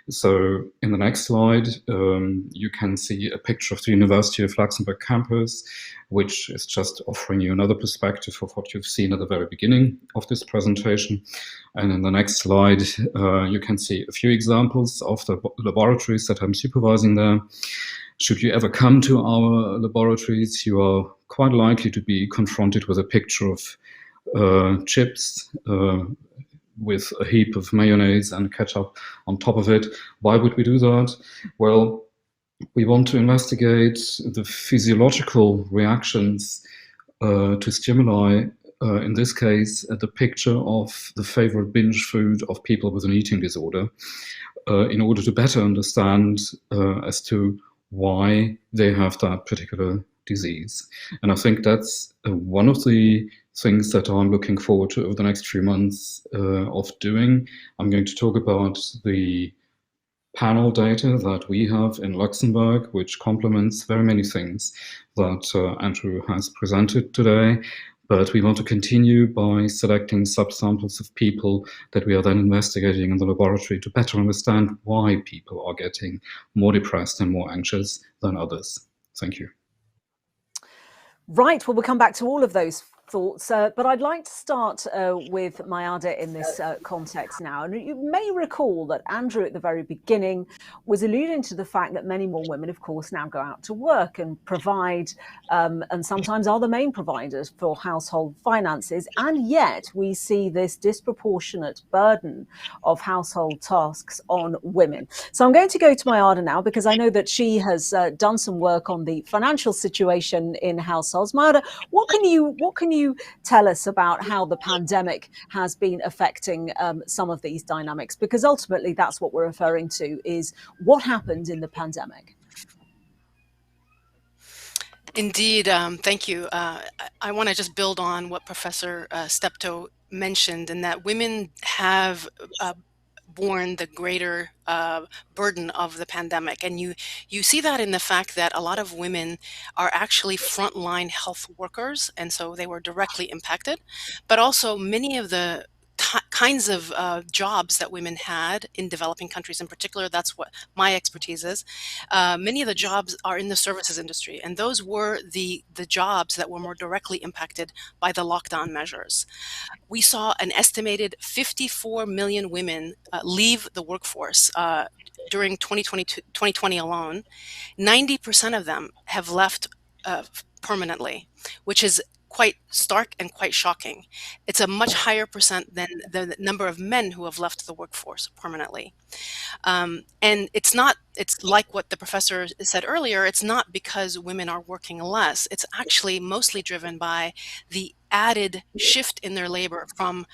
So in the next slide, you can see a picture of the University of Luxembourg campus, which is just offering you another perspective of what you've seen at the very beginning of this presentation. And in the next slide, you can see a few examples of the laboratories that I'm supervising there. Should you ever come to our laboratories, you are quite likely to be confronted with a picture of chips with a heap of mayonnaise and ketchup on top of it. Why would we do that? Well, we want to investigate the physiological reactions to stimuli, in this case, the picture of the favorite binge food of people with an eating disorder, in order to better understand as to why they have that particular disease. And I think that's one of the things that I'm looking forward to over the next few months of doing. I'm going to talk about the panel data that we have in Luxembourg, which complements very many things that Andrew has presented today. But we want to continue by selecting subsamples of people that we are then investigating in the laboratory to better understand why people are getting more depressed and more anxious than others. Thank you. Right, well, we'll come back to all of those thoughts, but I'd like to start with Mayada in this context now. And you may recall that Andrew at the very beginning was alluding to the fact that many more women, of course, now go out to work and provide, and sometimes are the main providers for household finances. And yet we see this disproportionate burden of household tasks on women. So I'm going to go to Mayada now, because I know that she has done some work on the financial situation in households. Mayada, what can you tell us about how the pandemic has been affecting some of these dynamics? Because ultimately that's what we're referring to, is what happened in the pandemic. Indeed, thank you. I want to just build on what Professor Steptoe mentioned, in that women have borne the greater burden of the pandemic. And you see that in the fact that a lot of women are actually frontline health workers, and so they were directly impacted. But also many of the kinds of jobs that women had in developing countries in particular, that's what my expertise is. Many of the jobs are in the services industry, and those were the jobs that were more directly impacted by the lockdown measures. We saw an estimated 54 million women leave the workforce during 2020 alone. 90% of them have left permanently, which is quite stark and quite shocking. It's a much higher percent than the number of men who have left the workforce permanently. And it's like what the professor said earlier, it's not because women are working less. It's actually mostly driven by the added shift in their labor from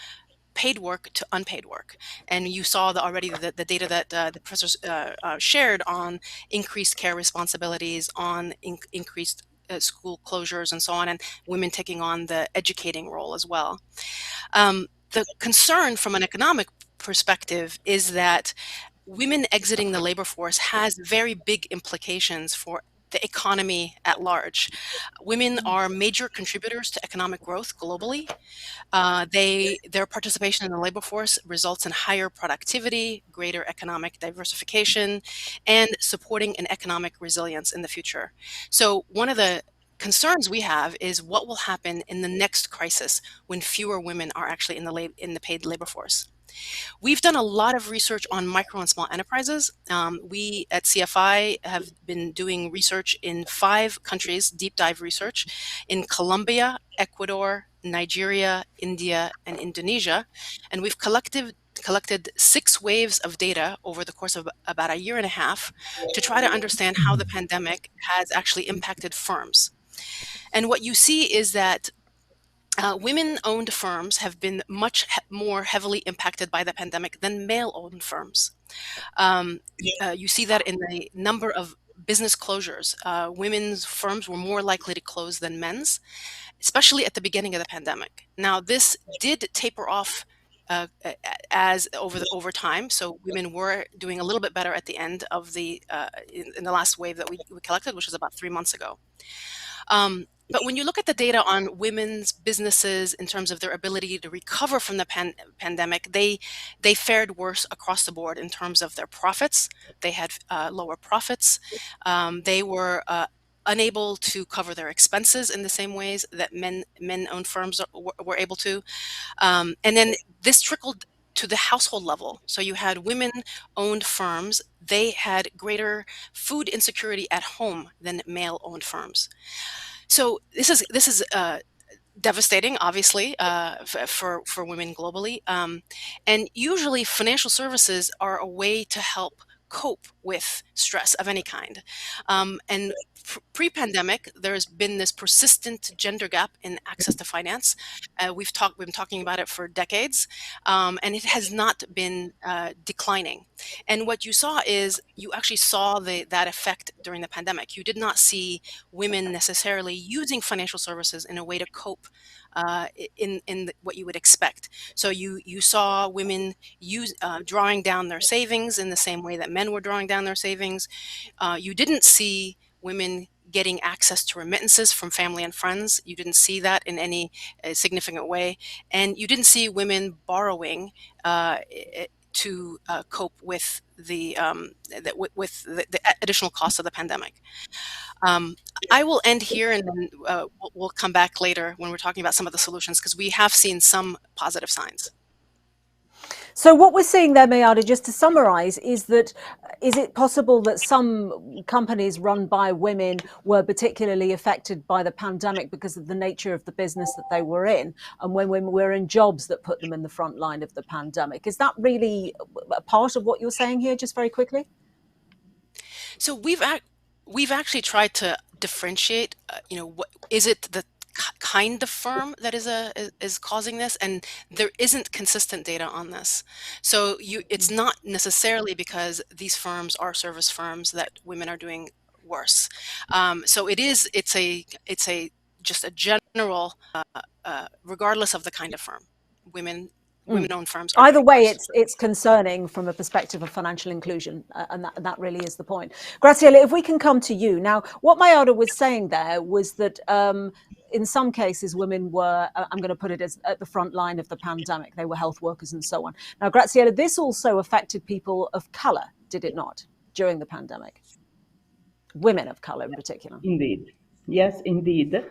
paid work to unpaid work. And you saw already the data that the professors shared on increased care responsibilities, on increased school closures and so on, and women taking on the educating role as well. The concern from an economic perspective is that women exiting the labor force has very big implications for the economy at large. Women are major contributors to economic growth globally. Their participation in the labor force results in higher productivity, greater economic diversification, and supporting an economic resilience in the future. So one of the concerns we have is what will happen in the next crisis when fewer women are actually in the paid labor force. We've done a lot of research on micro and small enterprises. We at CFI have been doing research in 5 countries, deep dive research, in Colombia, Ecuador, Nigeria, India, and Indonesia. And we've collected 6 waves of data over the course of about a year and a half to try to understand how the pandemic has actually impacted firms. And what you see is that women-owned firms have been much more heavily impacted by the pandemic than male-owned firms. You see that in the number of business closures. Women's firms were more likely to close than men's, especially at the beginning of the pandemic. Now, this did taper off as over time. So women were doing a little bit better at the end of in the last wave that we collected, which was about 3 months ago. But when you look at the data on women's businesses in terms of their ability to recover from the pandemic, they fared worse across the board in terms of their profits. They had lower profits. They were unable to cover their expenses in the same ways that men-owned firms were able to. And then this trickled to the household level. So you had women-owned firms. They had greater food insecurity at home than male-owned firms. So this is devastating, obviously, for women globally. And usually financial services are a way to help cope with stress of any kind. And pre-pandemic, there's been this persistent gender gap in access to finance. We've been talking about it for decades, and it has not been declining. And what you saw is you actually saw that effect during the pandemic. You did not see women necessarily using financial services in a way to cope in what you would expect. So you saw women drawing down their savings in the same way that men were drawing down their savings. You didn't see women getting access to remittances from family and friends. You didn't see that in any significant way, and you didn't see women borrowing to cope with the additional costs of the pandemic. I will end here, and then we'll come back later when we're talking about some of the solutions, because we have seen some positive signs. So what we're seeing there, Mayada, just to summarize, is that is it possible that some companies run by women were particularly affected by the pandemic because of the nature of the business that they were in, and when women were in jobs that put them in the front line of the pandemic? Is that really a part of what you're saying here, just very quickly? So we've actually tried to differentiate. What is it the kind of firm that is causing this, and there isn't consistent data on this. So it's not necessarily because these firms are service firms that women are doing worse. So it's a just a general, regardless of the kind of firm, women-owned firms are Either doing way, worse. it's concerning from a perspective of financial inclusion, and that really is the point. Graciela, if we can come to you now, what Mayada was saying there was that in some cases women were, I'm going to put it as at the front line of the pandemic. They were health workers and so on. Now, Graciela, this also affected people of color, did it not, during the pandemic? Women of color in particular. Indeed. Yes, indeed.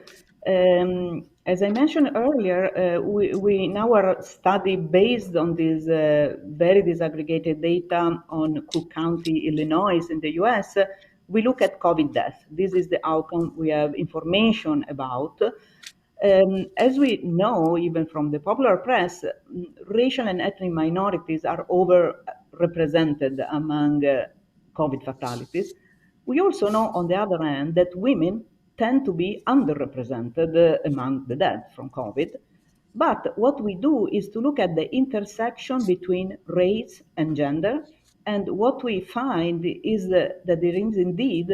As I mentioned earlier, we in our study based on this very disaggregated data on Cook County, Illinois in the US, we look at COVID death. This is the outcome we have information about. As we know, even from the popular press, racial and ethnic minorities are overrepresented among COVID fatalities. We also know, on the other hand, that women tend to be underrepresented among the dead from COVID. But what we do is to look at the intersection between race and gender. And what we find is that there is indeed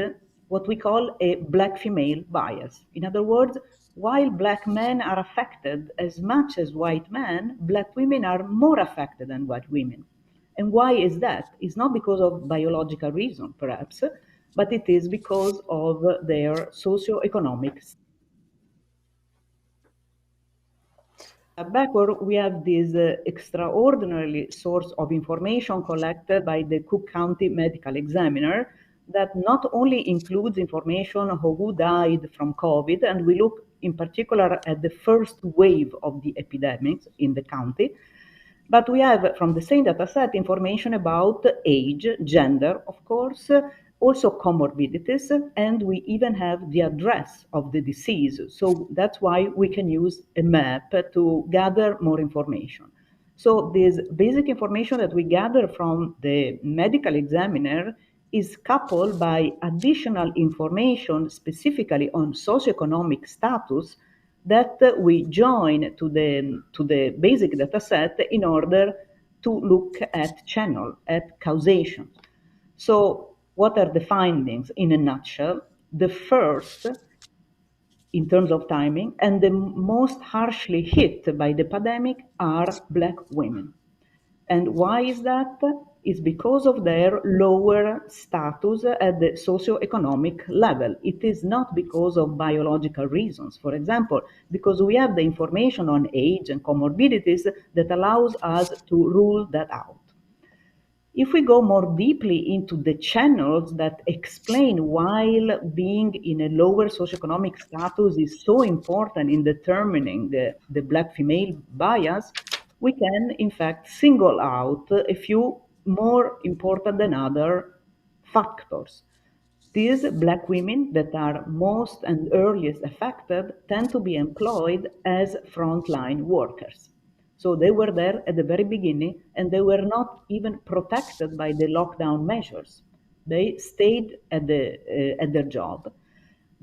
what we call a black female bias. In other words, while black men are affected as much as white men, black women are more affected than white women. And why is that? It's not because of biological reason, perhaps, but it is because of their socioeconomic. Backward, we have this extraordinary source of information collected by the Cook County Medical Examiner that not only includes information of who died from COVID, and we look in particular at the first wave of the epidemics in the county, but we have from the same data set information about age, gender, of course, also comorbidities, and we even have the address of the disease. So that's why we can use a map to gather more information. So this basic information that we gather from the medical examiner is coupled by additional information specifically on socioeconomic status that we join to the basic data set in order to look at channel, at causation. So what are the findings in a nutshell? The first, in terms of timing, and the most harshly hit by the pandemic are Black women. And why is that? It's because of their lower status at the socioeconomic level. It is not because of biological reasons. For example, because we have the information on age and comorbidities that allows us to rule that out. If we go more deeply into the channels that explain why being in a lower socioeconomic status is so important in determining the Black female bias, we can in fact single out a few more important than other factors. These Black women that are most and earliest affected tend to be employed as frontline workers. So they were there at the very beginning, and they were not even protected by the lockdown measures. They stayed at their job.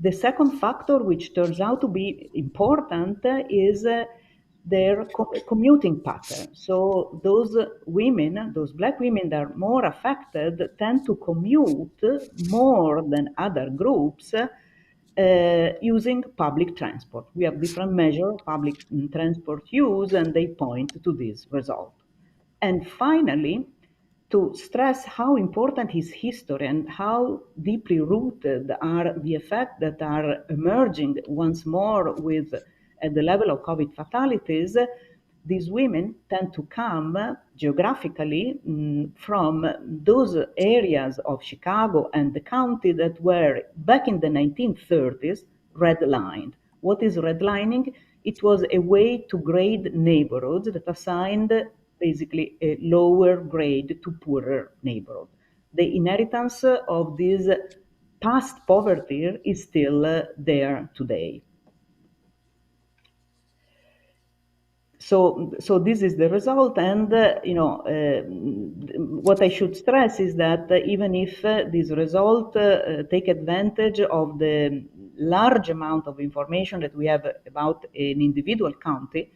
The second factor, which turns out to be important, is their commuting pattern. So those women, those Black women that are more affected, tend to commute more than other groups using public transport. We have different measures of public transport use, and they point to this result. And finally, to stress how important is history and how deeply rooted are the effects that are emerging once more with at the level of COVID fatalities, these women tend to come geographically from those areas of Chicago and the county that were back in the 1930s redlined. What is redlining? It was a way to grade neighborhoods that assigned basically a lower grade to poorer neighborhood. The inheritance of this past poverty is still there today. So this is the result, and what I should stress is that even if this result take advantage of the large amount of information that we have about an individual county,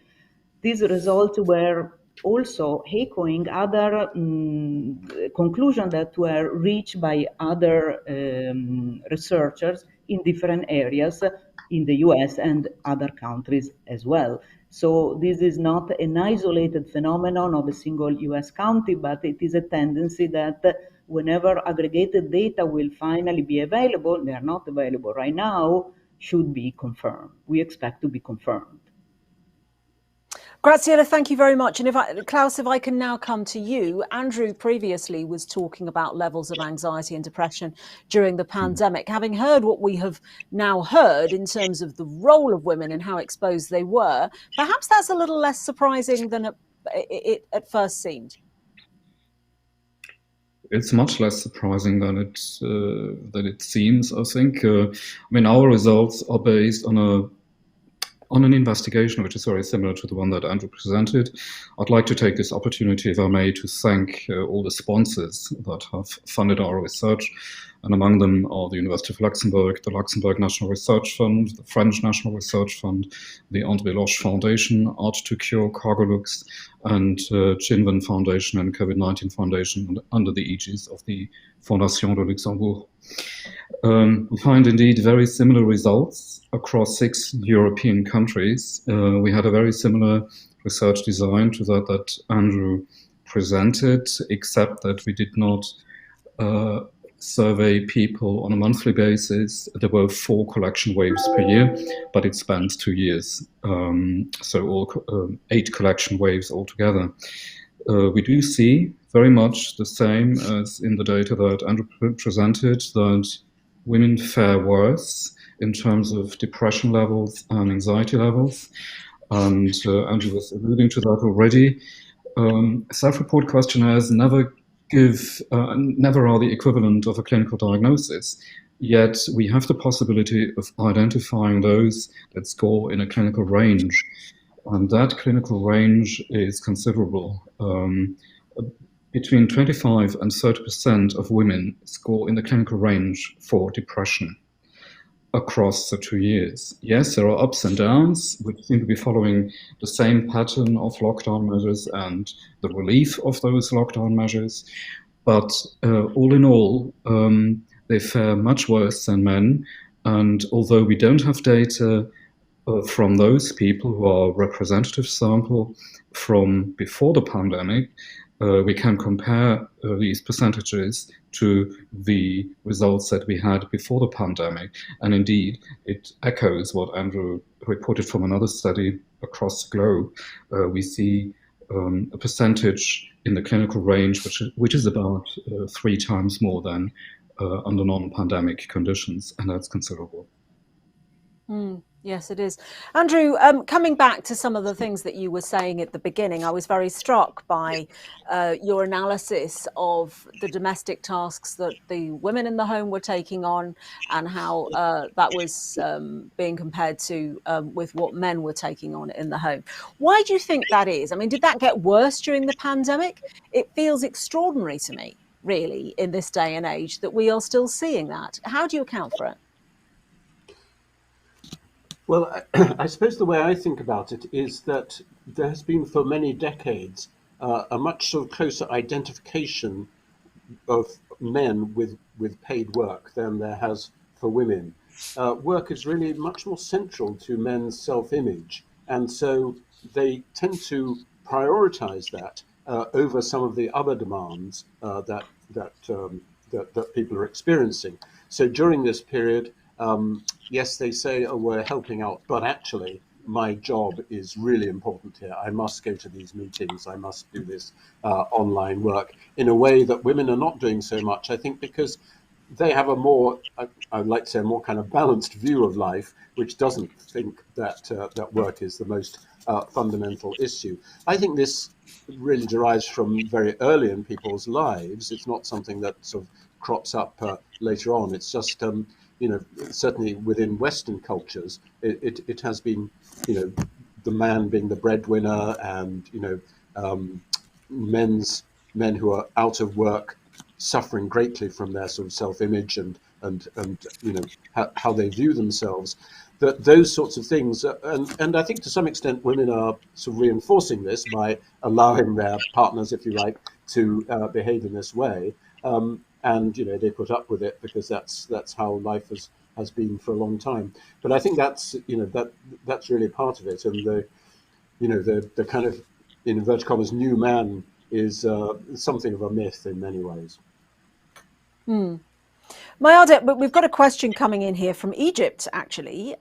these results were also echoing other conclusions that were reached by other researchers in different areas in the US and other countries as well. So this is not an isolated phenomenon of a single US county, but it is a tendency that whenever aggregated data will finally be available, they are not available right now, should be confirmed. We expect to be confirmed. Graziella, thank you very much. And Klaus, if I can now come to you. Andrew previously was talking about levels of anxiety and depression during the pandemic. Having heard what we have now heard in terms of the role of women and how exposed they were, perhaps that's a little less surprising than it at first seemed. It's much less surprising than it seems, I think. I mean, our results are based on an investigation which is very similar to the one that Andrew presented. I'd like to take this opportunity, if I may, to thank all the sponsors that have funded our research. And among them are the University of Luxembourg, the Luxembourg National Research Fund, the French National Research Fund, the André Loche Foundation, Art to Cure, Cargolux, and Chinven Foundation and COVID-19 Foundation under the aegis of the Fondation de Luxembourg. We find indeed very similar results across 6 European countries. We had a very similar research design to that Andrew presented, except that we did not survey people on a monthly basis. There were 4 collection waves per year, but it spans 2 years. So all 8 collection waves altogether. We do see very much the same as in the data that Andrew presented, that women fare worse in terms of depression levels and anxiety levels. And Andrew was alluding to that already. Self-report questionnaires never are the equivalent of a clinical diagnosis. Yet we have the possibility of identifying those that score in a clinical range. And that clinical range is considerable. Between 25 and 30% of women score in the clinical range for depression across the 2 years. Yes, there are ups and downs, which seem to be following the same pattern of lockdown measures and the relief of those lockdown measures. But all in all, they fare much worse than men. And although we don't have data from those people who are representative sample from before the pandemic, we can compare these percentages to the results that we had before the pandemic. And indeed, it echoes what Andrew reported from another study across the globe. We see a percentage in the clinical range, which is about 3 times more than under non-pandemic conditions, and that's considerable. Yes, it is. Andrew, coming back to some of the things that you were saying at the beginning, I was very struck by your analysis of the domestic tasks that the women in the home were taking on and how that was being compared to with what men were taking on in the home. Why do you think that is? I mean, did that get worse during the pandemic? It feels extraordinary to me, really, in this day and age that we are still seeing that. How do you account for it? Well, I suppose the way I think about it is that there has been for many decades a much sort of closer identification of men with paid work than there has for women. work is really much more central to men's self-image, and so they tend to prioritize that over some of the other demands that people are experiencing. So during this period, yes, they say, "Oh, we're helping out," but actually, my job is really important here. I must go to these meetings. I must do this online work in a way that women are not doing so much. I think because they have a more, I'd like to say, a more kind of balanced view of life, which doesn't think that that work is the most fundamental issue. I think this really derives from very early in people's lives. It's not something that sort of crops up later on. It's just, certainly within Western cultures, it has been, the man being the breadwinner, and men who are out of work suffering greatly from their sort of self-image and how they view themselves. That those sorts of things, and I think to some extent women are sort of reinforcing this by allowing their partners, if you like, to behave in this way, and they put up with it because that's how life has been for a long time. But I think that's that's really part of it, and the kind of, in inverted commas, new man is something of a myth in many ways. Mayada, but we've got a question coming in here from Egypt, actually,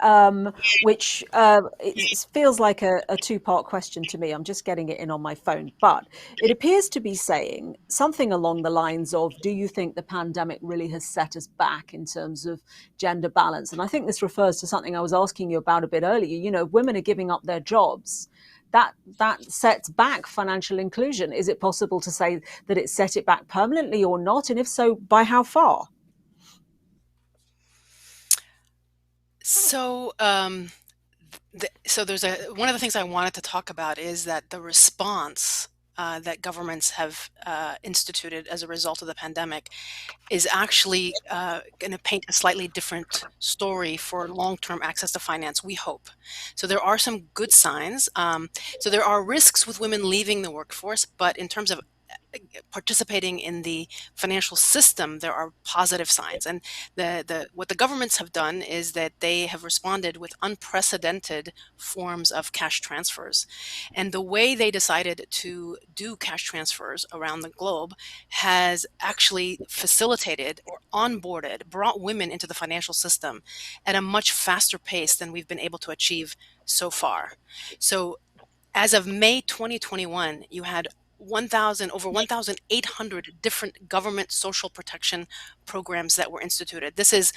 which it feels like a two-part question to me. I'm just getting it in on my phone, but it appears to be saying something along the lines of, do you think the pandemic really has set us back in terms of gender balance? And I think this refers to something I was asking you about a bit earlier. Women are giving up their jobs. That sets back financial inclusion. Is it possible to say that it set it back permanently or not? And if so, by how far? So, there's one of the things I wanted to talk about is that the response that governments have instituted as a result of the pandemic is actually going to paint a slightly different story for long-term access to finance, we hope. So there are some good signs. So there are risks with women leaving the workforce, but in terms of participating in the financial system, there are positive signs. And what the governments have done is that they have responded with unprecedented forms of cash transfers. And the way they decided to do cash transfers around the globe has actually facilitated or onboarded, brought women into the financial system at a much faster pace than we've been able to achieve so far. So as of May 2021, you had over 1,800 different government social protection programs that were instituted. This is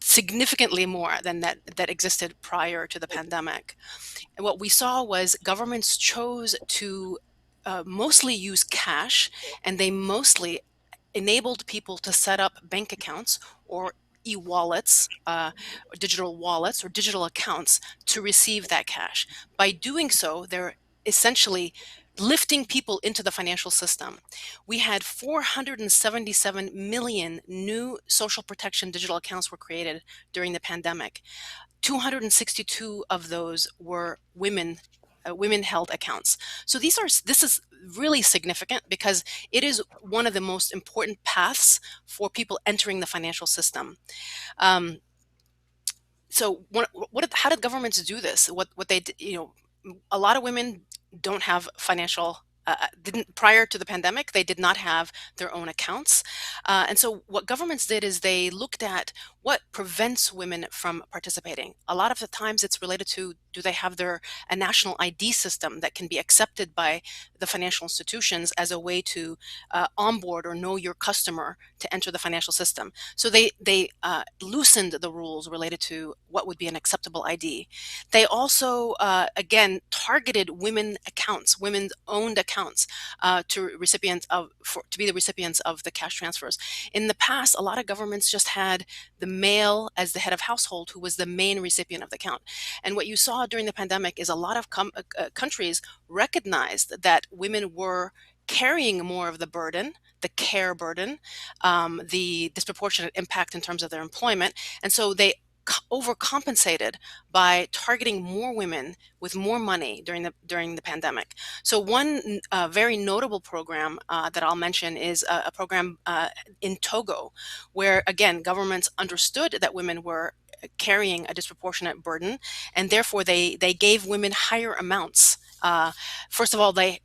significantly more than that existed prior to the pandemic. And what we saw was governments chose to mostly use cash, and they mostly enabled people to set up bank accounts or e-wallets, digital wallets or digital accounts to receive that cash. By doing so, they're essentially lifting people into the financial system. We had 477 million new social protection digital accounts were created during the pandemic. 262 of those were women-held accounts. So this is really significant because it is one of the most important paths for people entering the financial system. So how did governments do this? What they did, a lot of women don't have financial didn't prior to the pandemic, they did not have their own accounts. And so what governments did is they looked at what prevents women from participating. A lot of the times it's related to, do they have a national ID system that can be accepted by the financial institutions as a way to onboard or know your customer to enter the financial system. So they loosened the rules related to what would be an acceptable ID. They also, again, targeted women accounts, women's owned accounts to be the recipients of the cash transfers. In the past, a lot of governments just had the male as the head of household who was the main recipient of the account. And what you saw during the pandemic is a lot of countries recognized that women were carrying more of the burden, the care burden, the disproportionate impact in terms of their employment. And so they overcompensated by targeting more women with more money during the pandemic. So one very notable program that I'll mention is a program in Togo, where again governments understood that women were carrying a disproportionate burden, and therefore they gave women higher amounts. First of all, they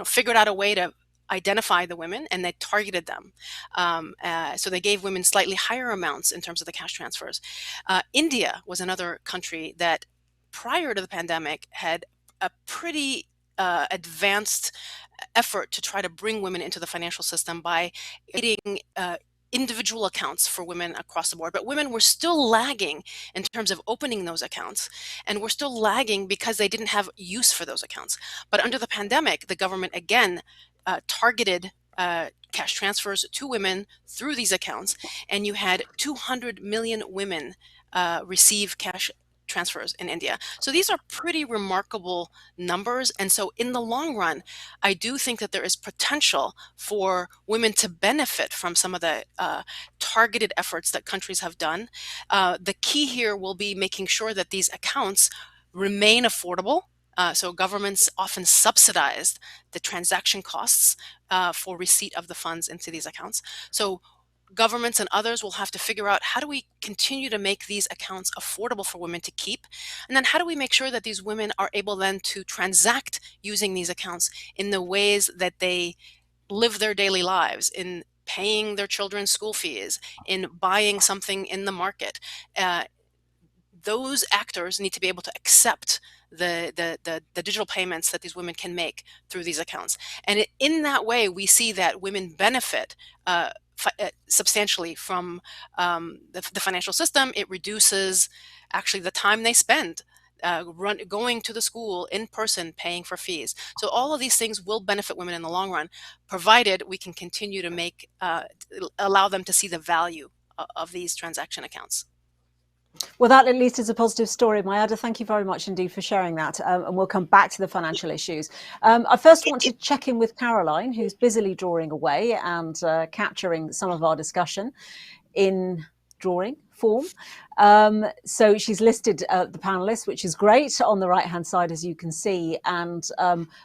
figured out a way to identify the women, and they targeted them. So they gave women slightly higher amounts in terms of the cash transfers. India was another country that prior to the pandemic had a pretty advanced effort to try to bring women into the financial system by creating individual accounts for women across the board. But women were still lagging in terms of opening those accounts, and were still lagging because they didn't have use for those accounts. But under the pandemic, the government again targeted cash transfers to women through these accounts, and you had 200 million women receive cash transfers in India. So these are pretty remarkable numbers. And so in the long run, I do think that there is potential for women to benefit from some of the targeted efforts that countries have done. The key here will be making sure that these accounts remain affordable. So governments often subsidize the transaction costs for receipt of the funds into these accounts. So governments and others will have to figure out, how do we continue to make these accounts affordable for women to keep? And then how do we make sure that these women are able then to transact using these accounts in the ways that they live their daily lives, in paying their children's school fees, in buying something in the market? Those actors need to be able to accept the digital payments that these women can make through these accounts. And in that way, we see that women benefit substantially from the financial system. It reduces actually the time they spend going to the school in person, paying for fees. So all of these things will benefit women in the long run, provided we can continue to allow them to see the value of these transaction accounts. Well, that at least is a positive story. Mayada, thank you very much indeed for sharing that. And we'll come back to the financial issues. I first want to check in with Caroline, who's busily drawing away and capturing some of our discussion in drawing form. So she's listed the panelists, which is great, on the right-hand side, as you can see, and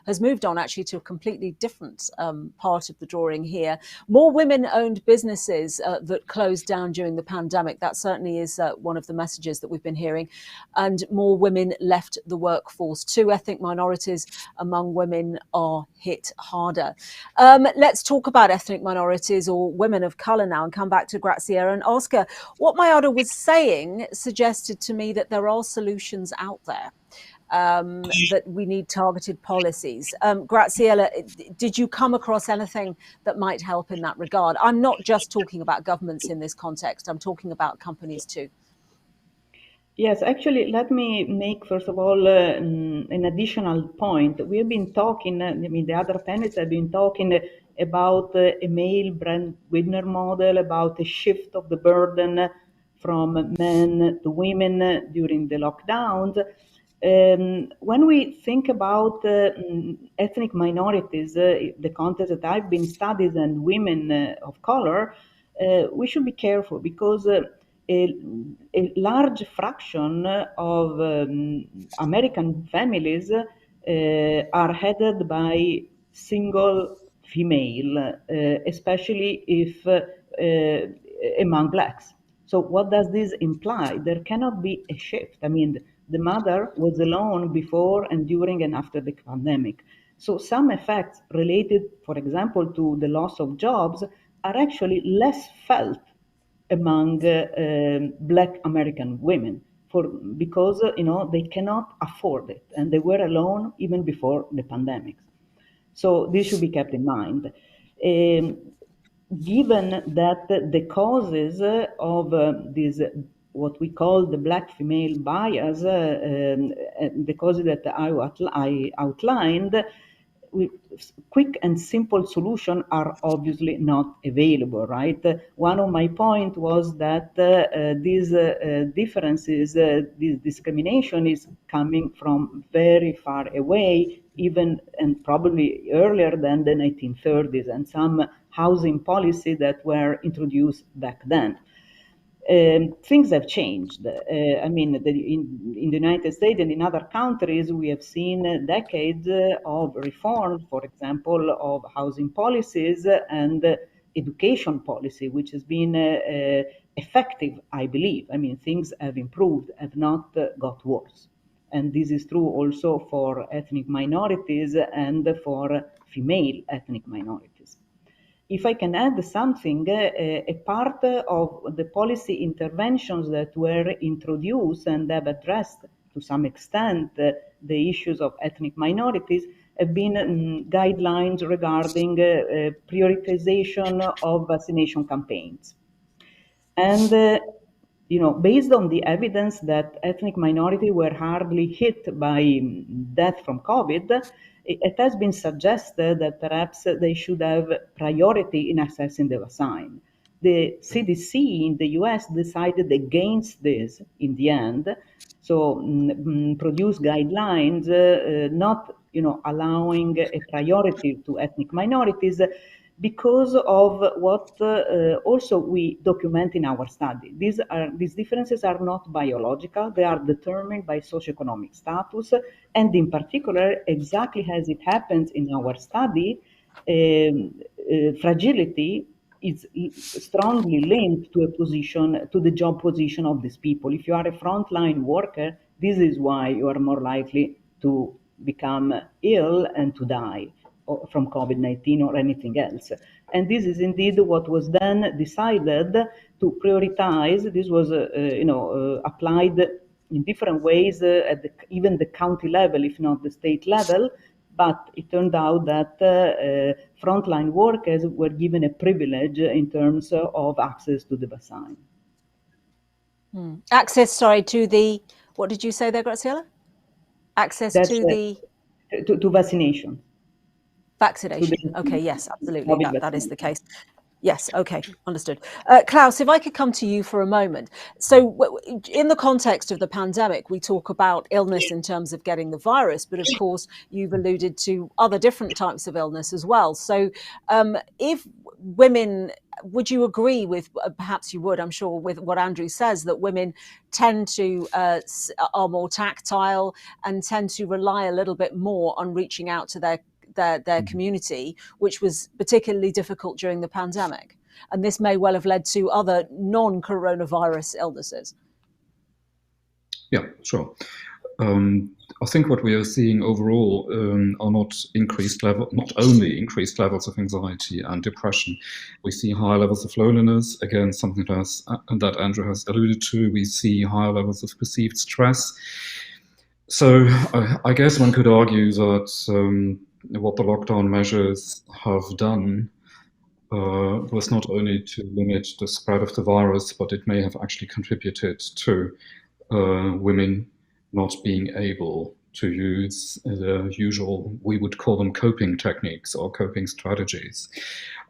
has moved on actually to a completely different part of the drawing here. More women-owned businesses that closed down during the pandemic. That certainly is one of the messages that we've been hearing. And more women left the workforce too. Ethnic minorities among women are hit harder. Let's talk about ethnic minorities or women of colour now, and come back to Graziella and ask her what Mayada was saying suggested to me that there are solutions out there, that we need targeted policies. Graziella, did you come across anything that might help in that regard? I'm not just talking about governments in this context, I'm talking about companies too. Yes, actually, let me make, first of all, an additional point. We have been talking, the other panelists have been talking about a male breadwinner model, about a shift of the burden from men to women during the lockdowns. When we think about ethnic minorities, the context that I've been studied, and women of color, we should be careful, because a large fraction of American families are headed by single female, especially if among blacks. So what does this imply? There cannot be a shift. I mean, the mother was alone before and during and after the pandemic. So some effects related, for example, to the loss of jobs are actually less felt among Black American women, because they cannot afford it, and they were alone even before the pandemic. So this should be kept in mind. Given that the causes of this, what we call the Black female bias, the causes that I outlined, quick and simple solutions are obviously not available, right? One of my points was that these differences, this discrimination is coming from very far away, even and probably earlier than the 1930s, and some housing policies that were introduced back then. things have changed. I mean, in the United States and in other countries, we have seen decades of reform, for example, of housing policies and education policy, which has been effective, I believe. I mean, things have improved, have not got worse. And this is true also for ethnic minorities and for female ethnic minorities. If I can add something, a part of the policy interventions that were introduced and have addressed to some extent the issues of ethnic minorities have been guidelines regarding prioritization of vaccination campaigns. And based on the evidence that ethnic minorities were hardly hit by death from COVID, it has been suggested that perhaps they should have priority in accessing the vaccine. The CDC in the US decided against this in the end, so produced guidelines not allowing a priority to ethnic minorities, because of what also we document in our study. These differences are not biological, they are determined by socioeconomic status, and in particular, exactly as it happens in our study, fragility is strongly linked to the job position of these people. If you are a frontline worker, this is why you are more likely to become ill and to die from COVID-19 or anything else. And this is indeed what was then decided to prioritize. This was applied in different ways at even the county level, if not the state level. But it turned out that frontline workers were given a privilege in terms of access to the vaccine. Access, to the, what did you say there, Graziella? Access to vaccination. Vaccination. Okay, yes, absolutely. That is the case. Yes, okay, understood. Klaus, if I could come to you for a moment. So in the context of the pandemic, we talk about illness in terms of getting the virus, but of course, you've alluded to other different types of illness as well. So if women, would you agree with, perhaps you would, I'm sure, with what Andrew says, that women tend to, are more tactile and tend to rely a little bit more on reaching out to their community, which was particularly difficult during the pandemic. And this may well have led to other non-coronavirus illnesses. Yeah, sure. I think what we are seeing overall are not only increased levels of anxiety and depression. We see higher levels of loneliness, again, something that Andrew has alluded to. We see higher levels of perceived stress. So I guess one could argue that what the lockdown measures have done was not only to limit the spread of the virus, but it may have actually contributed to women not being able to use the usual, we would call them coping techniques or coping strategies,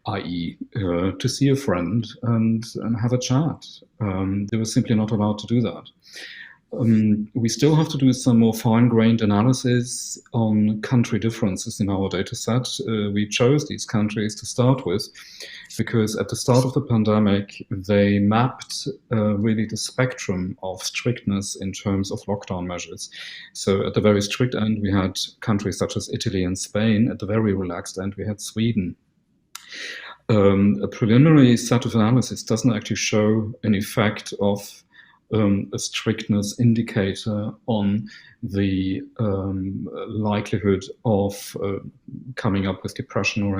i.e. To see a friend and have a chat. They were simply not allowed to do that. We still have to do some more fine-grained analysis on country differences in our data set. We chose these countries to start with because at the start of the pandemic, they mapped really the spectrum of strictness in terms of lockdown measures. So at the very strict end, we had countries such as Italy and Spain. At the very relaxed end, we had Sweden. A preliminary set of analysis doesn't actually show an effect of a strictness indicator on the likelihood of coming up with depression or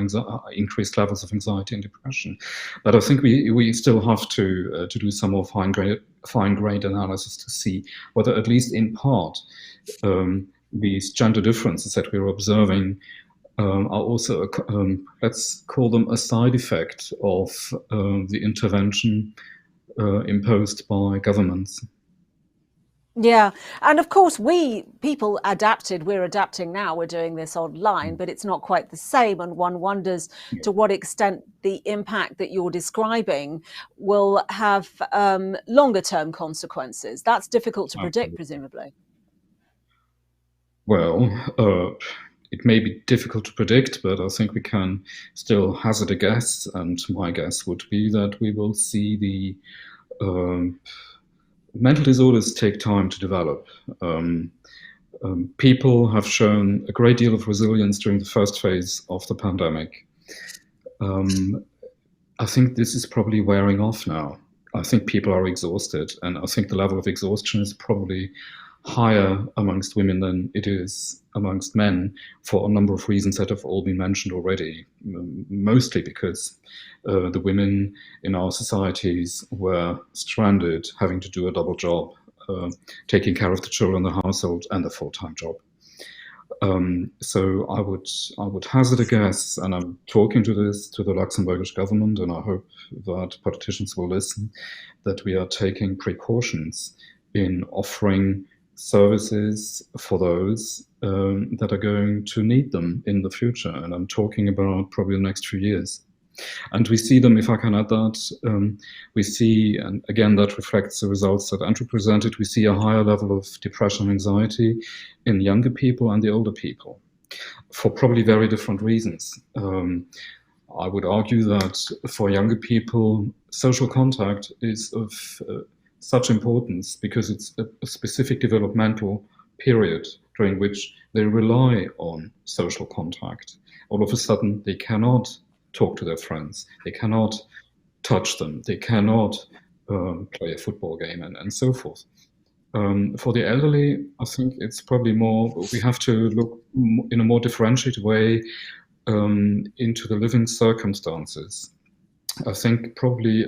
increased levels of anxiety and depression. But I think we still have to do some more fine-grained analysis to see whether, at least in part, these gender differences that we're observing are also, let's call them a side effect of the intervention imposed by governments. Yeah, and of course people adapted, we're adapting now, we're doing this online, but it's not quite the same, and one wonders to what extent the impact that you're describing will have longer term consequences. That's difficult to predict, presumably. Well, it may be difficult to predict, but I think we can still hazard a guess, and my guess would be that we will see the Mental disorders take time to develop. People have shown a great deal of resilience during the first phase of the pandemic. I think this is probably wearing off now. I think people are exhausted, and I think the level of exhaustion is probably higher amongst women than it is amongst men for a number of reasons that have all been mentioned already, mostly because the women in our societies were stranded, having to do a double job, taking care of the children, the household, and a full-time job. So I would hazard a guess, and I'm talking to the Luxembourgish government, and I hope that politicians will listen, that we are taking precautions in offering services for those that are going to need them in the future. And I'm talking about probably the next few years. And we see them, if I can add that, we see, and again, that reflects the results that Andrew presented, we see a higher level of depression and anxiety in younger people and the older people for probably very different reasons. I would argue that for younger people, social contact is of such importance because it's a specific developmental period during which they rely on social contact. All of a sudden, they cannot talk to their friends, they cannot touch them, they cannot play a football game, and so forth. For the elderly, I think it's probably more, we have to look in a more differentiated way into the living circumstances. I think probably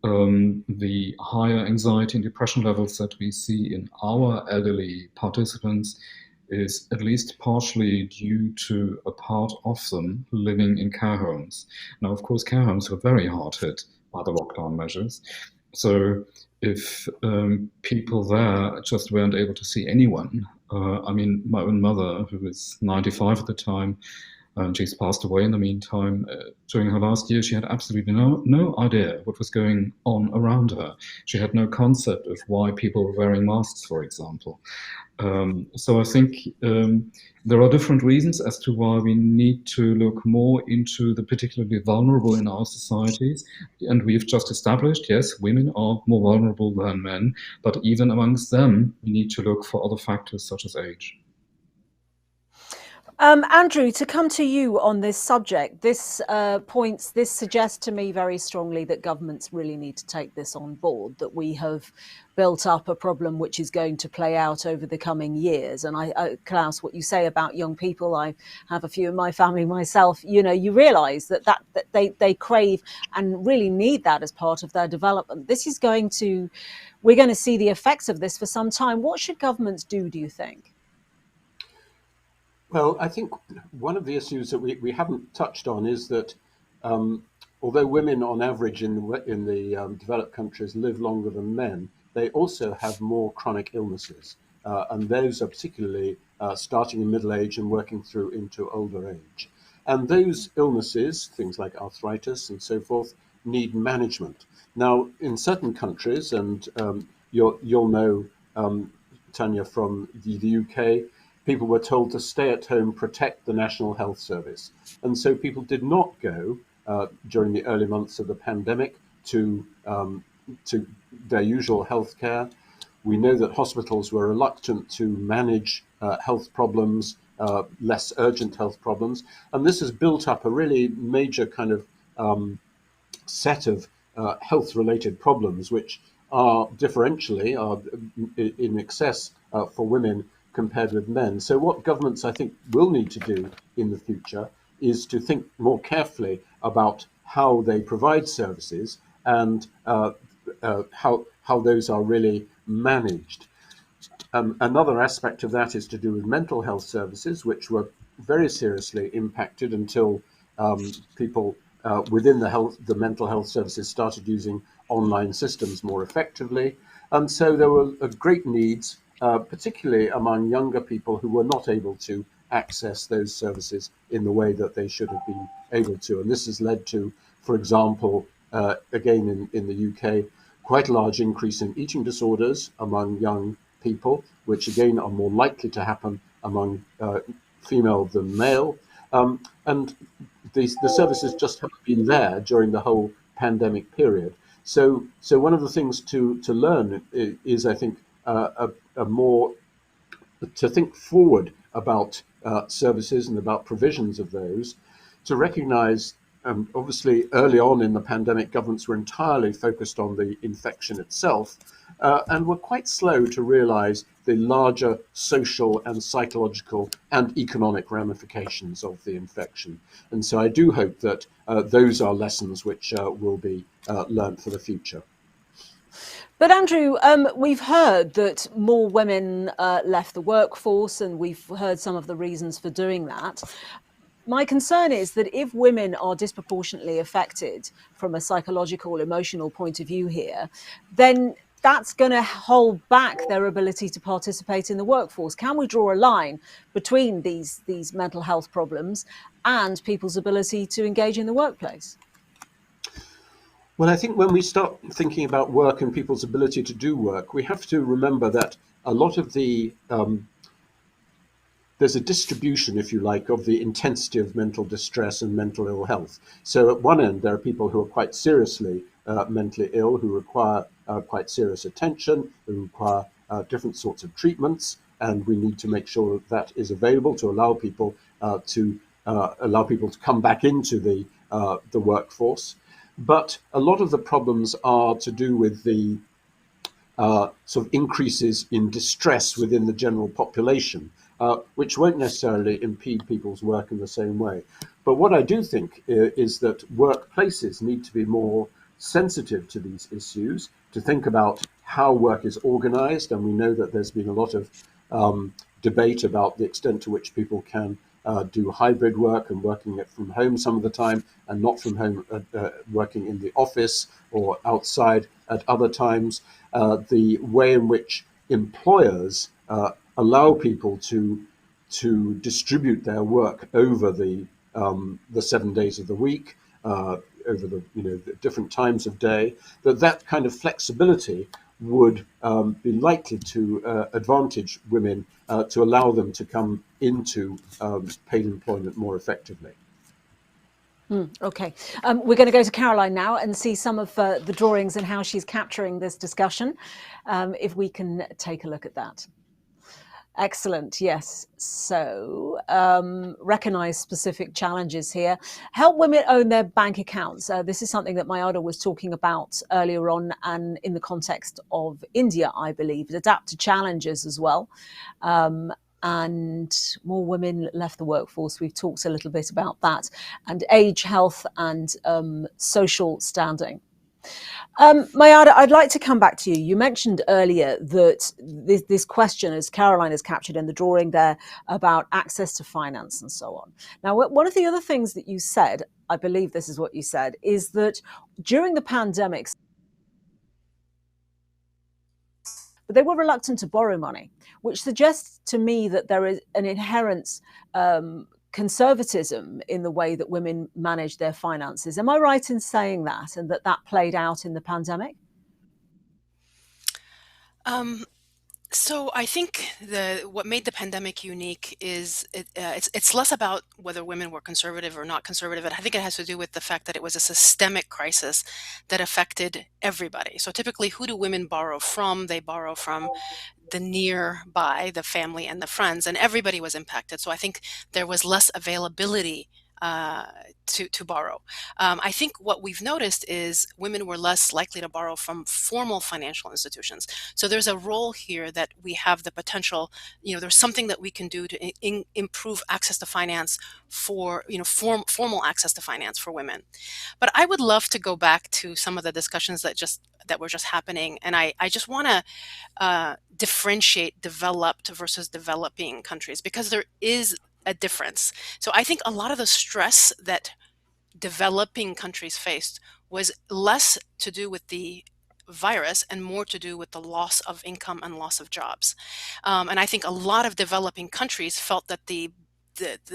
the higher anxiety and depression levels that we see in our elderly participants is at least partially due to a part of them living in care homes. Now, of course, care homes were very hard hit by the lockdown measures. So if people there just weren't able to see anyone, I mean, my own mother, who was 95 at the time, and she's passed away in the meantime. During her last year, she had absolutely no idea what was going on around her. She had no concept of why people were wearing masks, for example. So I think there are different reasons as to why we need to look more into the particularly vulnerable in our societies. And we've just established, yes, women are more vulnerable than men, but even amongst them, we need to look for other factors such as age. Andrew, to come to you on this subject, this suggests to me very strongly that governments really need to take this on board, that we have built up a problem which is going to play out over the coming years. And Klaus, what you say about young people, I have a few in my family myself, you know, you realise that they crave and really need that as part of their development. This is we're going to see the effects of this for some time. What should governments do you think? Well, I think one of the issues that we haven't touched on is that although women on average in the developed countries live longer than men, they also have more chronic illnesses. And those are particularly starting in middle age and working through into older age. And those illnesses, things like arthritis and so forth, need management. Now, in certain countries, and you'll know, Tanya, from the UK, people were told to stay at home, protect the National Health Service. And so people did not go during the early months of the pandemic to their usual health care. We know that hospitals were reluctant to manage health problems, less urgent health problems. And this has built up a really major kind of set of health-related problems, which are differentially in excess for women compared with men. So what governments, I think, will need to do in the future is to think more carefully about how they provide services and how those are really managed. Another aspect of that is to do with mental health services, which were very seriously impacted until people within the mental health services started using online systems more effectively. And so there were great needs, particularly among younger people who were not able to access those services in the way that they should have been able to. And this has led to, for example, again in the UK, quite a large increase in eating disorders among young people, which again are more likely to happen among female than male. And the services just haven't been there during the whole pandemic period. So one of the things to learn is, I think, a more to think forward about services and about provisions of those, to recognize, obviously early on in the pandemic, governments were entirely focused on the infection itself, and were quite slow to realize the larger social and psychological and economic ramifications of the infection. And so I do hope that those are lessons which will be learned for the future. But Andrew, we've heard that more women left the workforce, and we've heard some of the reasons for doing that. My concern is that if women are disproportionately affected from a psychological, emotional point of view here, then that's going to hold back their ability to participate in the workforce. Can we draw a line between these mental health problems and people's ability to engage in the workplace? Well, I think when we start thinking about work and people's ability to do work, we have to remember that a lot of the there's a distribution, if you like, of the intensity of mental distress and mental ill health. So at one end, there are people who are quite seriously mentally ill, who require quite serious attention, who require different sorts of treatments, and we need to make sure that that is available to allow people to come back into the workforce. But a lot of the problems are to do with the sort of increases in distress within the general population, which won't necessarily impede people's work in the same way. But what I do think is that workplaces need to be more sensitive to these issues, to think about how work is organized. And we know that there's been a lot of debate about the extent to which people can do hybrid work and working from home some of the time, and not from home, working in the office or outside at other times. The way in which employers allow people to distribute their work over the 7 days of the week, over the different times of day, that kind of flexibility would be likely to advantage women, to allow them to come into paid employment more effectively. Okay. We're going to go to Caroline now and see some of the drawings and how she's capturing this discussion. If we can take a look at that. Excellent. Yes. So recognize specific challenges here. Help women own their bank accounts. This is something that Mayada was talking about earlier on, and in the context of India, I believe. Adapt to challenges as well. And more women left the workforce. We've talked a little bit about that. And age, health, and social standing. Mayada, I'd like to come back to you. You mentioned earlier that this question, as Caroline has captured in the drawing there, about access to finance and so on. Now, one of the other things that you said, I believe this is what you said, is that during the pandemic, they were reluctant to borrow money, which suggests to me that there is an inherent conservatism in the way that women manage their finances. Am I right in saying that, and that played out in the pandemic? So I think what made the pandemic unique is it's less about whether women were conservative or not conservative. I think it has to do with the fact that it was a systemic crisis that affected everybody. So typically, who do women borrow from? They borrow from the nearby, the family and the friends, and everybody was impacted. So I think there was less availability to borrow. I think what we've noticed is women were less likely to borrow from formal financial institutions. So there's a role here that we have the potential, there's something that we can do to improve access to finance for, formal access to finance for women. But I would love to go back to some of the discussions that were just happening. And I just want to differentiate developed versus developing countries, because there is a difference. So I think a lot of the stress that developing countries faced was less to do with the virus and more to do with the loss of income and loss of jobs. And I think a lot of developing countries felt that the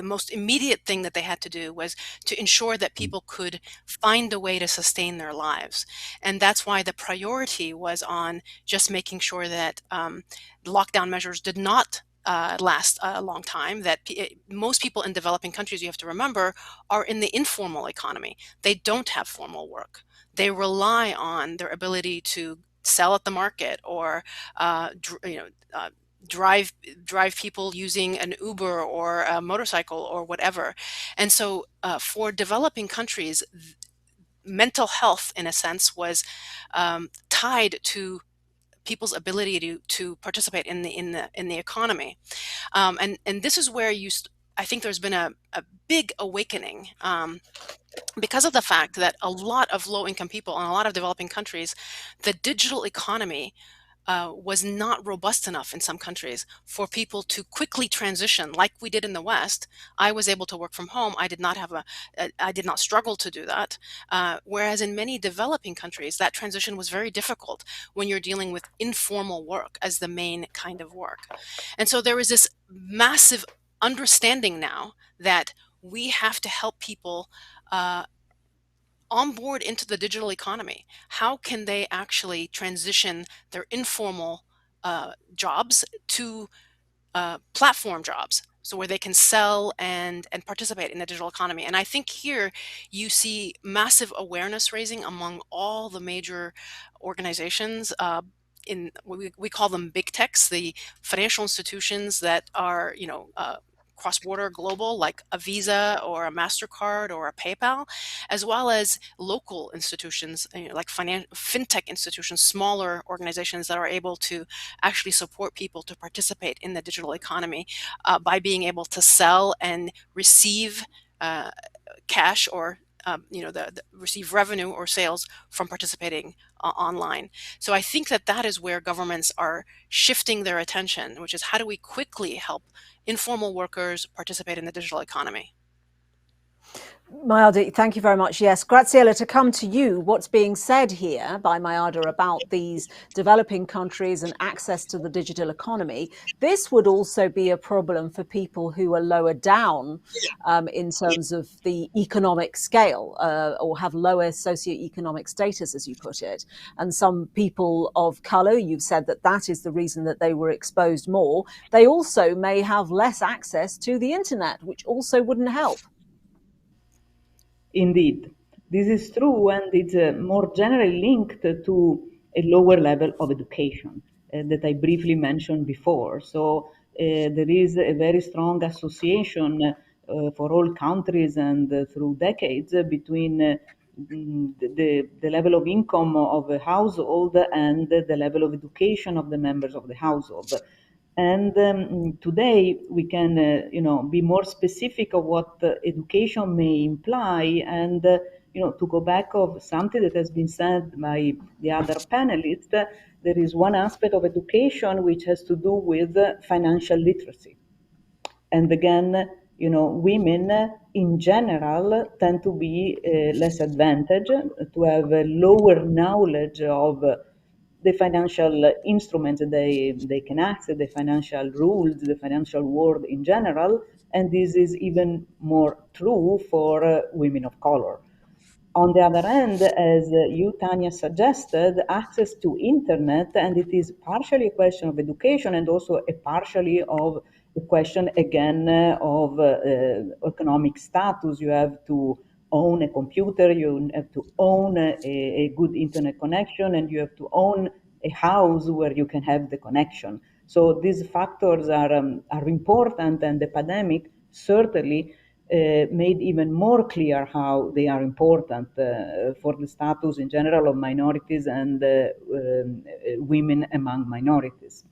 most immediate thing that they had to do was to ensure that people could find a way to sustain their lives. And that's why the priority was on just making sure that lockdown measures did not last a long time, that most people in developing countries, you have to remember, are in the informal economy. They don't have formal work. they rely on their ability to sell at the market or drive people using an Uber or a motorcycle or whatever. And so for developing countries, mental health, in a sense, was tied to people's ability to participate in the economy. And this is where I think there's been a big awakening. Because of the fact that a lot of low-income people in a lot of developing countries, the digital economy was not robust enough in some countries for people to quickly transition like we did in the West. I was able to work from home. I did not I did not struggle to do that. Whereas in many developing countries, that transition was very difficult when you're dealing with informal work as the main kind of work. And so there is this massive understanding now that we have to help people uh, onboard into the digital economy. How can they actually transition their informal jobs to platform jobs, so where they can sell and participate in the digital economy? And I think here you see massive awareness raising among all the major organizations. In we call them big techs, the financial institutions that are cross-border global, like a Visa or a MasterCard or a PayPal, as well as local institutions, like fintech institutions, smaller organizations that are able to actually support people to participate in the digital economy by being able to sell and receive cash or receive revenue or sales from participating online. So I think that is where governments are shifting their attention, which is how do we quickly help informal workers participate in the digital economy. Mayada, thank you very much. Yes, Graziella, to come to you, what's being said here by Mayada about these developing countries and access to the digital economy, this would also be a problem for people who are lower down in terms of the economic scale or have lower socioeconomic status, as you put it. And some people of colour, you've said that is the reason that they were exposed more. They also may have less access to the internet, which also wouldn't help. Indeed, this is true, and it's more generally linked to a lower level of education that I briefly mentioned before. So there is a very strong association for all countries and through decades between the level of income of a household and the level of education of the members of the household. And today we can, be more specific of what education may imply, and to go back of something that has been said by the other panelists. There is one aspect of education which has to do with financial literacy, and again, women in general tend to be less advantaged, to have a lower knowledge of the financial instruments they can access, the financial rules, the financial world in general, and this is even more true for women of color. On the other hand, as you, Tanya, suggested, access to internet, and it is partially a question of education and also a partially of the question, again, of economic status. You have to own a computer, you have to own a good internet connection, and you have to own a house where you can have the connection. So these factors are important, and the pandemic certainly made even more clear how they are important for the status in general of minorities and women among minorities.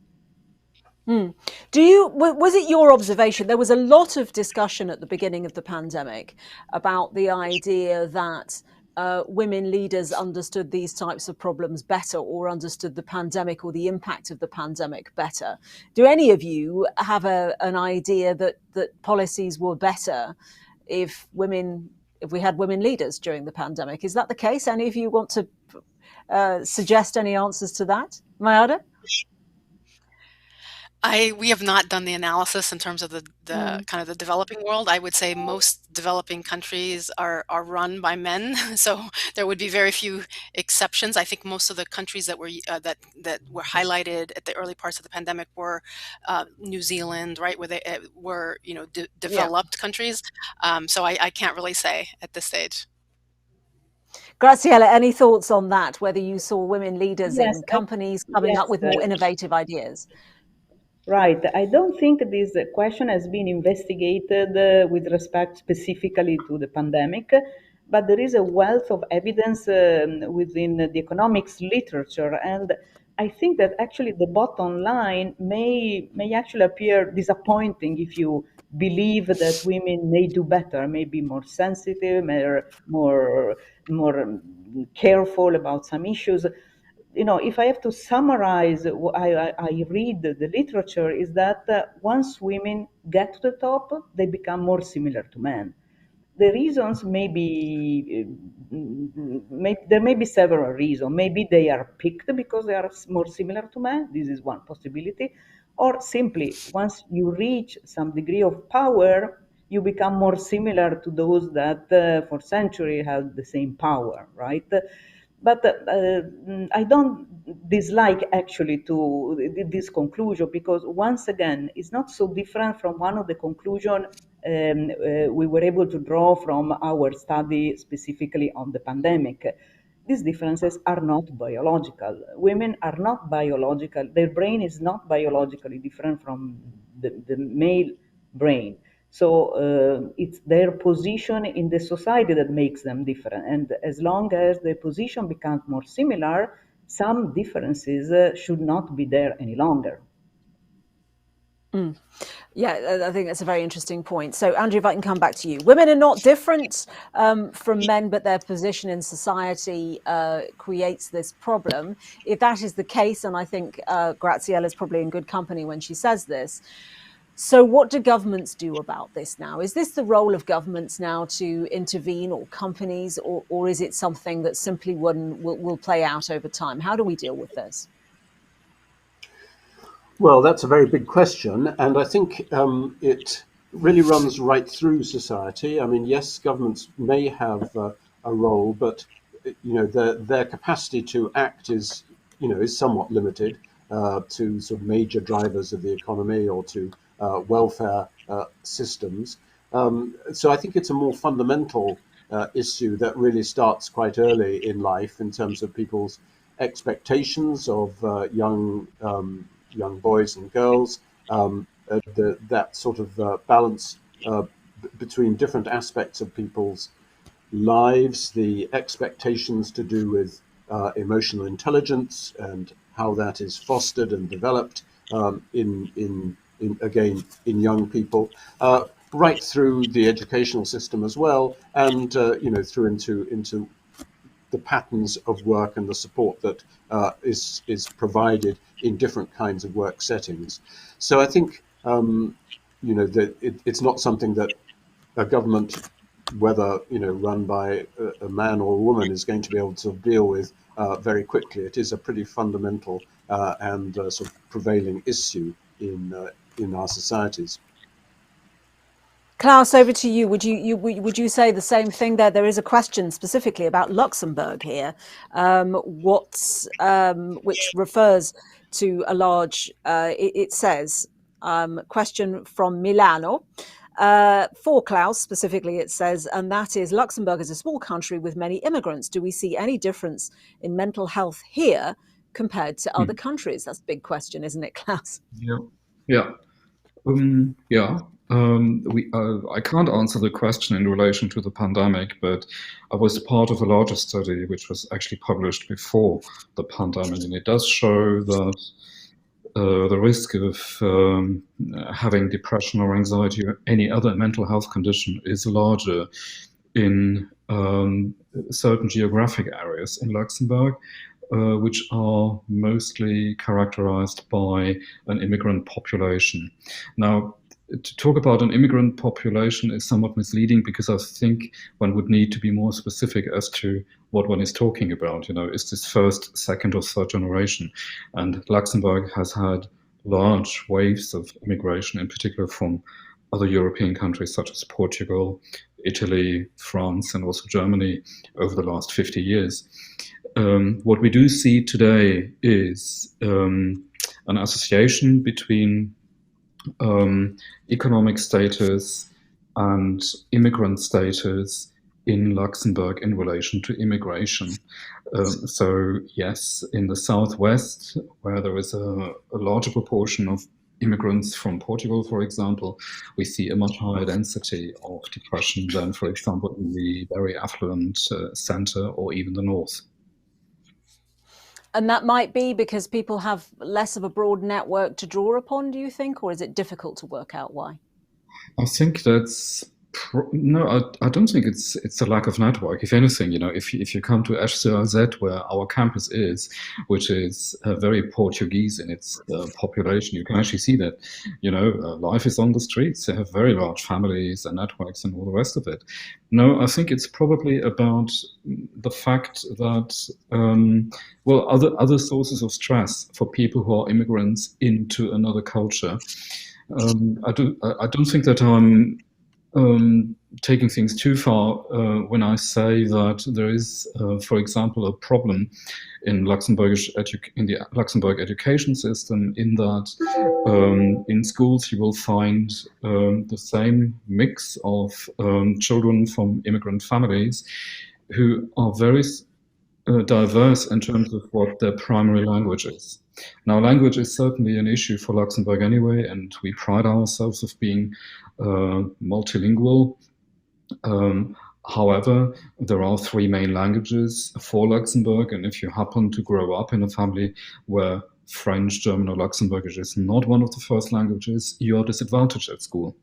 Was it your observation? There was a lot of discussion at the beginning of the pandemic about the idea that women leaders understood these types of problems better, or understood the pandemic or the impact of the pandemic better. Do any of you have an idea that policies were better if we had women leaders during the pandemic? Is that the case? Any of you want to suggest any answers to that? Mayada? We have not done the analysis in terms of the kind of the developing world. I would say most developing countries are run by men, so there would be very few exceptions. I think most of the countries that were highlighted at the early parts of the pandemic were New Zealand, right, where they were developed countries. So I can't really say at this stage. Graziella, any thoughts on that, whether you saw women leaders Yes, in companies coming up yes. with more innovative ideas? Right. I don't think this question has been investigated with respect specifically to the pandemic, but there is a wealth of evidence within the economics literature, and I think that actually the bottom line may actually appear disappointing if you believe that women may do better, may be more sensitive, more careful about some issues. If I have to summarize what I read the literature is that once women get to the top, they become more similar to men. The reasons there may be several reasons. Maybe they are picked because they are more similar to men. This is one possibility. Or simply, once you reach some degree of power, you become more similar to those that for centuries had the same power, right? But I don't dislike actually to this conclusion because once again, it's not so different from one of the conclusion we were able to draw from our study specifically on the pandemic. These differences are not biological. Women are not biological. Their brain is not biologically different from the male brain. So it's their position in the society that makes them different. And as long as the position becomes more similar, some differences should not be there any longer. Yeah, I think that's a very interesting point. So, Andrew, if I can come back to you. Women are not different from men, but their position in society creates this problem. If that is the case, and I think Graziella is probably in good company when she says this, so what do governments do about this now? Is this the role of governments now to intervene, or companies, or is it something that simply will play out over time? How do we deal with this? Well, that's a very big question, and I think it really runs right through society. I mean, yes, governments may have a role, but their capacity to act is somewhat limited to sort of major drivers of the economy or to welfare systems. So I think it's a more fundamental issue that really starts quite early in life in terms of people's expectations of young boys and girls, that sort of balance between different aspects of people's lives, the expectations to do with emotional intelligence and how that is fostered and developed in young people, right through the educational system as well, and through into the patterns of work and the support that is provided in different kinds of work settings. So I think that it's not something that a government, whether run by a man or a woman, is going to be able to deal with very quickly. It is a pretty fundamental and sort of prevailing issue in our societies. Klaus, over to you. Would you say the same thing there? There is a question specifically about Luxembourg here, which refers to a large. It says question from Milano. For Klaus specifically, it says, and that is Luxembourg is a small country with many immigrants. Do we see any difference in mental health here compared to other countries? That's a big question, isn't it, Klaus? Yeah. I can't answer the question in relation to the pandemic, but I was part of a larger study which was actually published before the pandemic, and it does show that the risk of having depression or anxiety or any other mental health condition is larger in certain geographic areas in Luxembourg, which are mostly characterized by an immigrant population. Now, to talk about an immigrant population is somewhat misleading because I think one would need to be more specific as to what one is talking about. Is this first, second, or third generation? And Luxembourg has had large waves of immigration, in particular from other European countries such as Portugal, Italy, France, and also Germany over the last 50 years. What we do see today is an association between economic status and immigrant status in Luxembourg in relation to immigration. So yes, in the southwest, where there is a larger proportion of immigrants from Portugal, for example, we see a much higher density of depression than, for example, in the very affluent center or even the north. And that might be because people have less of a broad network to draw upon, do you think? Or is it difficult to work out why? I think that's no. I don't think it's a lack of network. If anything, if you come to H.R.H, where our campus is, which is very Portuguese in its population, you can actually see that. Life is on the streets. They have very large families and networks and all the rest of it. No, I think it's probably about the fact that other sources of stress for people who are immigrants into another culture. I don't think that I'm taking things too far when I say that there is, for example, a problem in in the Luxembourg education system, in that in schools you will find the same mix of children from immigrant families who are very diverse in terms of what their primary language is. Now, language is certainly an issue for Luxembourg anyway, and we pride ourselves of being multilingual. However, there are three main languages for Luxembourg, and if you happen to grow up in a family where French, German, or Luxembourgish is not one of the first languages, you are disadvantaged at school.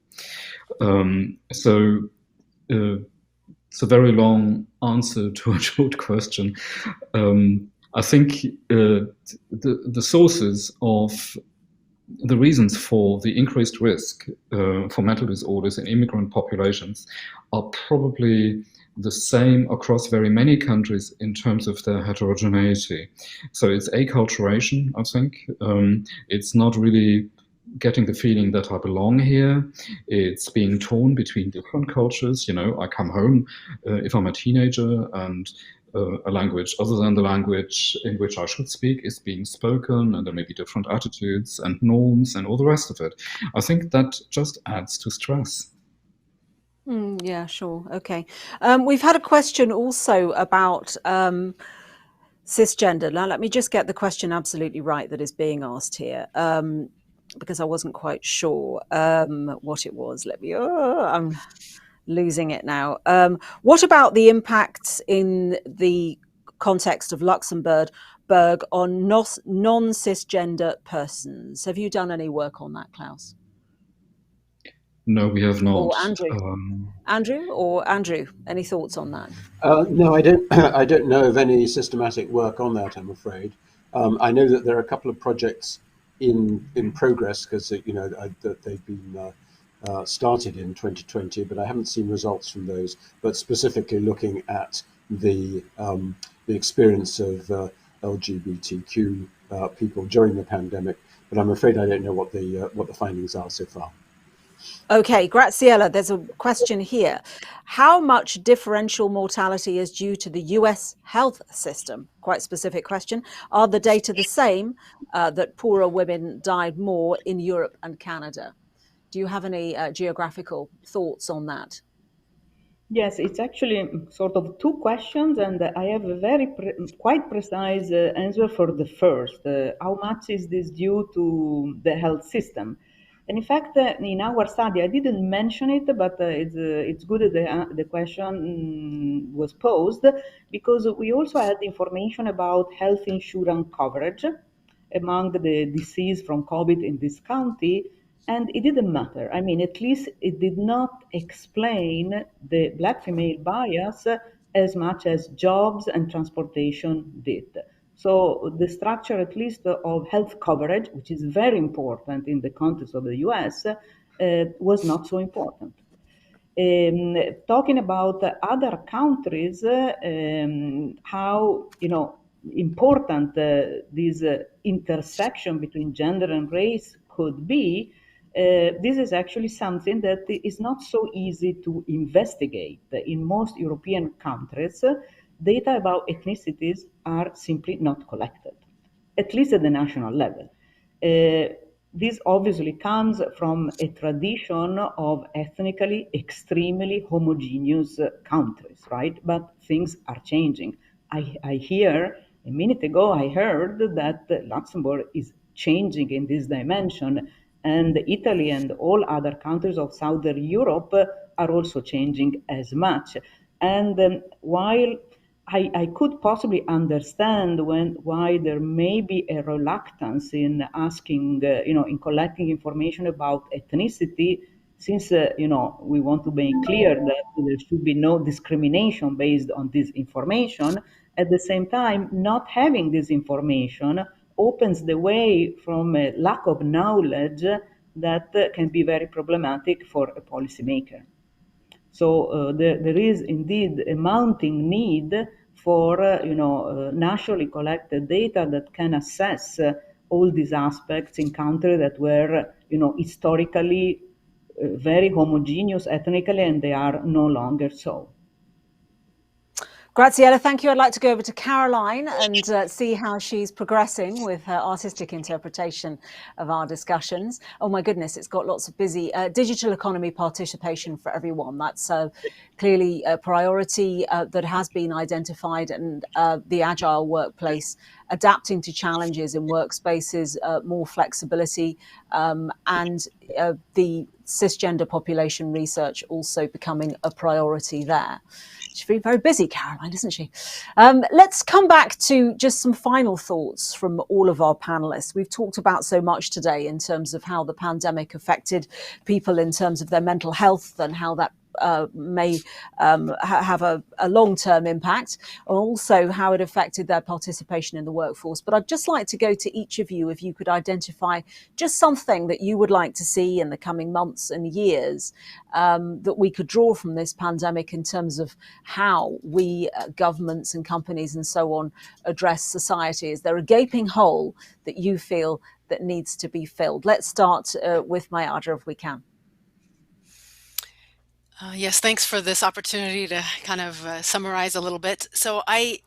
It's a very long answer to a short question. I think the sources of the reasons for the increased risk for mental disorders in immigrant populations are probably the same across very many countries in terms of their heterogeneity. So it's acculturation, I think. It's not really getting the feeling that I belong here. It's being torn between different cultures. I come home if I'm a teenager and a language other than the language in which I should speak is being spoken, and there may be different attitudes and norms and all the rest of it. I think that just adds to stress. Yeah, sure. Okay. We've had a question also about cisgender. Now, let me just get the question absolutely right that is being asked here, because I wasn't quite sure what it was. I'm losing it now. What about the impacts in the context of Luxembourg on non-cisgender persons? Have you done any work on that, Klaus? No, we have not. Or Andrew, any thoughts on that? No, I don't. I don't know of any systematic work on that, I'm afraid. I know that there are a couple of projects in progress because they've been started in 2020, but I haven't seen results from those. But specifically looking at the experience of LGBTQ people during the pandemic, but I'm afraid I don't know what the findings are so far. Okay, Graziella, there's a question here. How much differential mortality is due to the US health system? Quite specific question. Are the data the same that poorer women died more in Europe and Canada? Do you have any geographical thoughts on that? Yes, it's actually sort of two questions, and I have a quite precise answer for the first. How much is this due to the health system? And in fact, in our study, I didn't mention it, but it's good that the question was posed, because we also had information about health insurance coverage among the deceased from COVID in this county, and it didn't matter. I mean, at least it did not explain the Black female bias as much as jobs and transportation did. So the structure, at least of health coverage, which is very important in the context of the US, was not so important. Talking about other countries, how important this intersection between gender and race could be, this is actually something that is not so easy to investigate. In most European countries, data about ethnicities are simply not collected, at least at the national level. this obviously comes from a tradition of ethnically extremely homogeneous countries, right? But things are changing. I hear, a minute ago, I heard that Luxembourg is changing in this dimension, and Italy and all other countries of Southern Europe are also changing as much. And while I could possibly understand why there may be a reluctance in asking, in collecting information about ethnicity, since, we want to make clear that there should be no discrimination based on this information. At the same time, not having this information opens the way from a lack of knowledge that can be very problematic for a policymaker. So there is indeed a mounting need for nationally collected data that can assess all these aspects in countries that were historically very homogeneous ethnically, and they are no longer so. Graziella, thank you. I'd like to go over to Caroline and see how she's progressing with her artistic interpretation of our discussions. Oh my goodness, it's got lots of busy digital economy participation for everyone. That's clearly a priority that has been identified, and the agile workplace, adapting to challenges in workspaces, more flexibility, and the cisgender population research also becoming a priority there. She's very, very busy, Caroline, isn't she? Let's come back to just some final thoughts from all of our panelists. We've talked about so much today in terms of how the pandemic affected people in terms of their mental health and how that may have a long-term impact, and also how it affected their participation in the workforce. But I'd just like to go to each of you, if you could identify just something that you would like to see in the coming months and years that we could draw from this pandemic in terms of how we, governments and companies and so on, address society. Is there a gaping hole that you feel that needs to be filled? Let's start with Mayada, if we can. Yes, thanks for this opportunity to kind of summarize a little bit. So I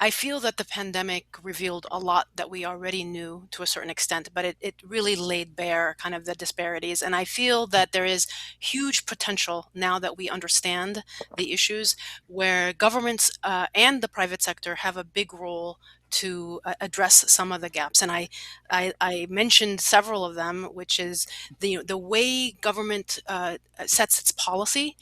feel that the pandemic revealed a lot that we already knew to a certain extent, but it really laid bare kind of the disparities. And I feel that there is huge potential now that we understand the issues, where governments and the private sector have a big role to address some of the gaps. And I mentioned several of them, which is the way government sets its policy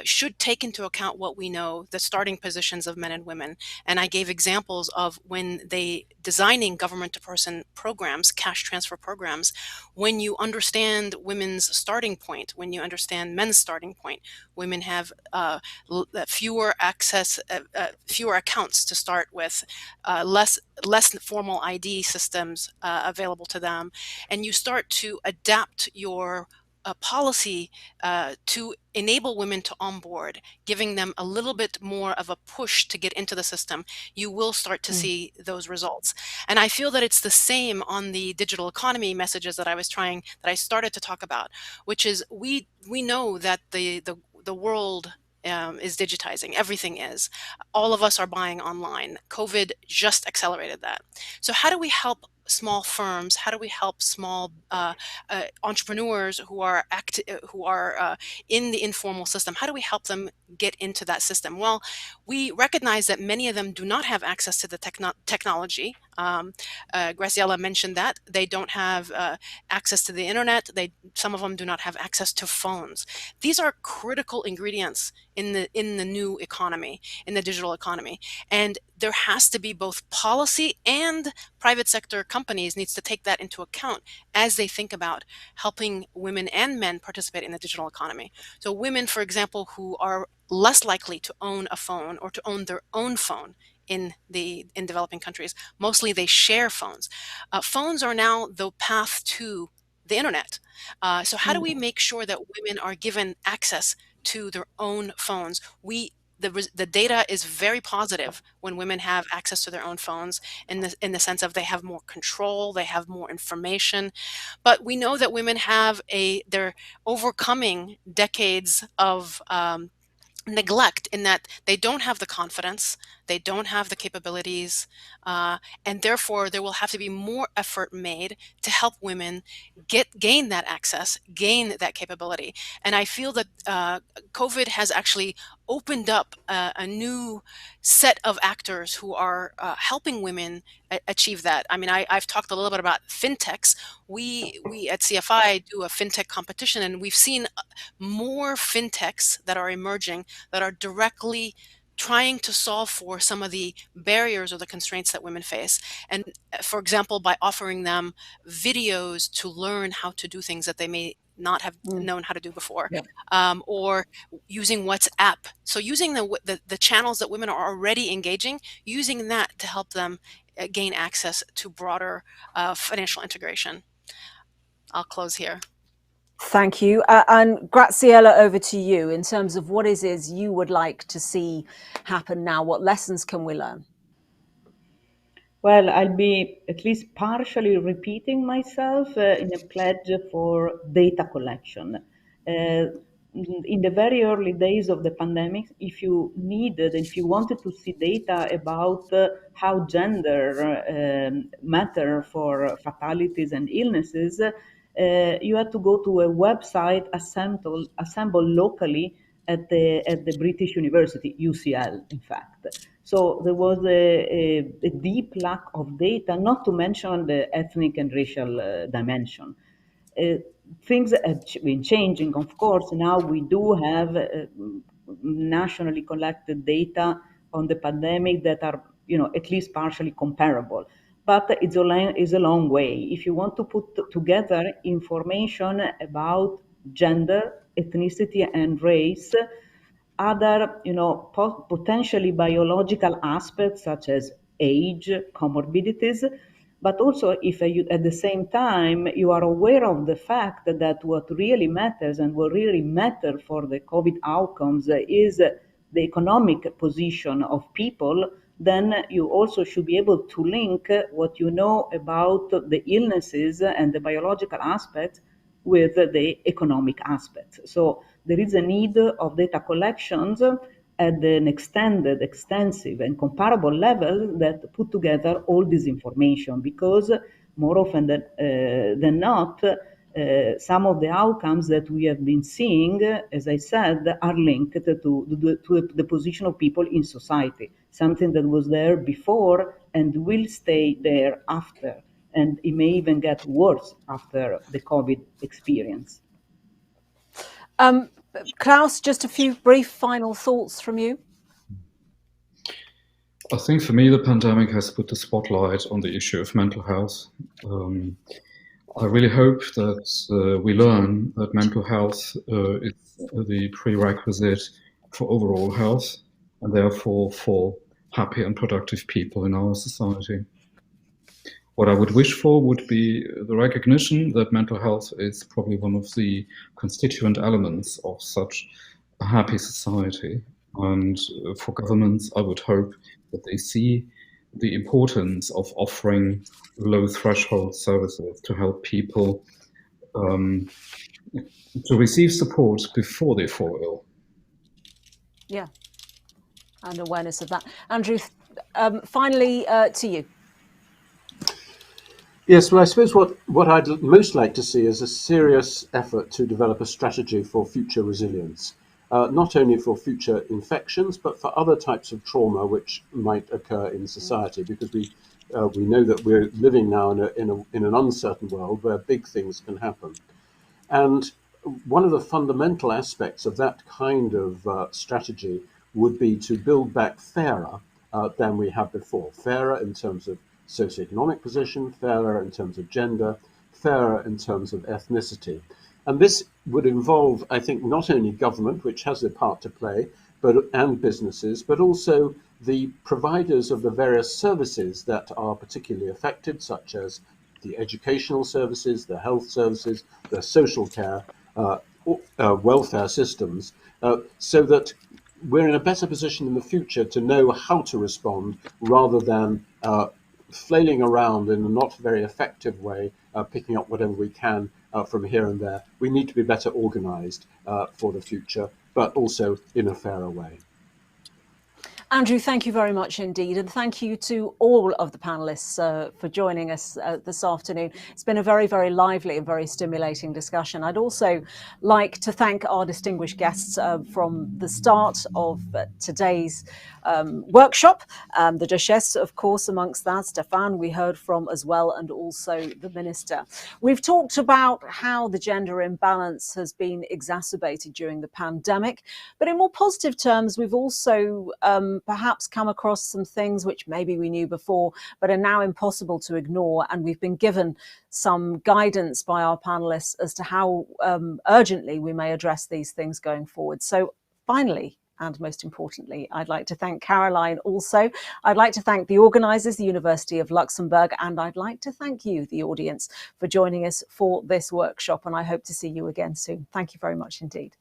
should take into account what we know, the starting positions of men and women. And I gave examples of when they designing government-to-person programs, cash transfer programs, when you understand women's starting point, when you understand men's starting point, women have fewer accounts to start with, less formal ID systems available to them, and you start to adapt your policy to enable women to onboard, giving them a little bit more of a push to get into the system, you will start to see those results. And I feel that it's the same on the digital economy messages that I started to talk about, which is we know that the world is digitizing. Everything is. All of us are buying online. COVID just accelerated that. So how do we help small firms? How do we help small entrepreneurs who are in the informal system? How do we help them get into that system? Well, we recognize that many of them do not have access to the technology. Graciela mentioned that they don't have access to the internet. Some of them do not have access to phones. These are critical ingredients in the new economy, in the digital economy. And there has to be both policy, and private sector companies needs to take that into account as they think about helping women and men participate in the digital economy. So women, for example, who are less likely to own a phone or to own their own phone in developing countries, mostly they share phones. Phones are now the path to the internet. So how do we make sure that women are given access to their own phones? The data is very positive when women have access to their own phones, in the sense of they have more control, they have more information. But we know that women they're overcoming decades of neglect in that they don't have the confidence, they don't have the capabilities, and therefore there will have to be more effort made to help women gain that access, gain that capability. And I feel that COVID has actually opened up a new set of actors who are helping women achieve that. I mean, I've talked a little bit about fintechs. We at CFI do a fintech competition, and we've seen more fintechs that are emerging that are directly trying to solve for some of the barriers or the constraints that women face. And for example, by offering them videos to learn how to do things that they may not have known how to do before, Yeah. or using WhatsApp. So using the channels that women are already engaging, using that to help them gain access to broader financial integration. I'll close here. Thank you. And Graziella, over to you in terms of what it is you would like to see happen now. What lessons can we learn? Well, I'll be at least partially repeating myself in a pledge for data collection. In the very early days of the pandemic, if you wanted to see data about how gender matter for fatalities and illnesses, you had to go to a website assembled locally at the British University, UCL, in fact. So there was a deep lack of data, not to mention the ethnic and racial dimension. Things have been changing, of course. Now we do have nationally collected data on the pandemic that are, at least partially comparable. But it's a long way. If you want to put together information about gender, ethnicity, and race, other, potentially biological aspects such as age, comorbidities, but also if you, at the same time you are aware of the fact that what really matters and what really matter for the COVID outcomes is the economic position of people, then you also should be able to link what you know about the illnesses and the biological aspects with the economic aspects. So there is a need of data collections at an extended, extensive, and comparable level that put together all this information, because more often than not, some of the outcomes that we have been seeing, as I said, are linked to the position of people in society, something that was there before and will stay there after. And it may even get worse after the COVID experience. Klaus, just a few brief final thoughts from you. I think for me, the pandemic has put the spotlight on the issue of mental health. I really hope that we learn that mental health is the prerequisite for overall health and therefore for happy and productive people in our society. What I would wish for would be the recognition that mental health is probably one of the constituent elements of such a happy society. And for governments, I would hope that they see the importance of offering low threshold services to help people to receive support before they fall ill. Yeah, and awareness of that. Andrew, finally to you. Yes, well, I suppose what I'd most like to see is a serious effort to develop a strategy for future resilience, not only for future infections, but for other types of trauma which might occur in society, because we know that we're living now in an uncertain world where big things can happen. And one of the fundamental aspects of that kind of strategy would be to build back fairer than we have before. Fairer in terms of socioeconomic position, fairer in terms of gender, fairer in terms of ethnicity. And this would involve, I think, not only government, which has a part to play, and businesses, but also the providers of the various services that are particularly affected, such as the educational services, the health services, the social care, welfare systems, so that we're in a better position in the future to know how to respond rather than flailing around in a not very effective way, picking up whatever we can from here and there. We need to be better organized for the future, but also in a fairer way. Andrew, thank you very much indeed. And thank you to all of the panelists for joining us this afternoon. It's been a very, very lively and very stimulating discussion. I'd also like to thank our distinguished guests from the start of today's workshop. The Duchess, of course, amongst that, Stefan, we heard from as well, and also the Minister. We've talked about how the gender imbalance has been exacerbated during the pandemic, but in more positive terms, we've also perhaps come across some things which maybe we knew before, but are now impossible to ignore. And we've been given some guidance by our panelists as to how urgently we may address these things going forward. So finally, and most importantly, I'd like to thank Caroline also. I'd like to thank the organisers, the University of Luxembourg, and I'd like to thank you, the audience, for joining us for this workshop. And I hope to see you again soon. Thank you very much indeed.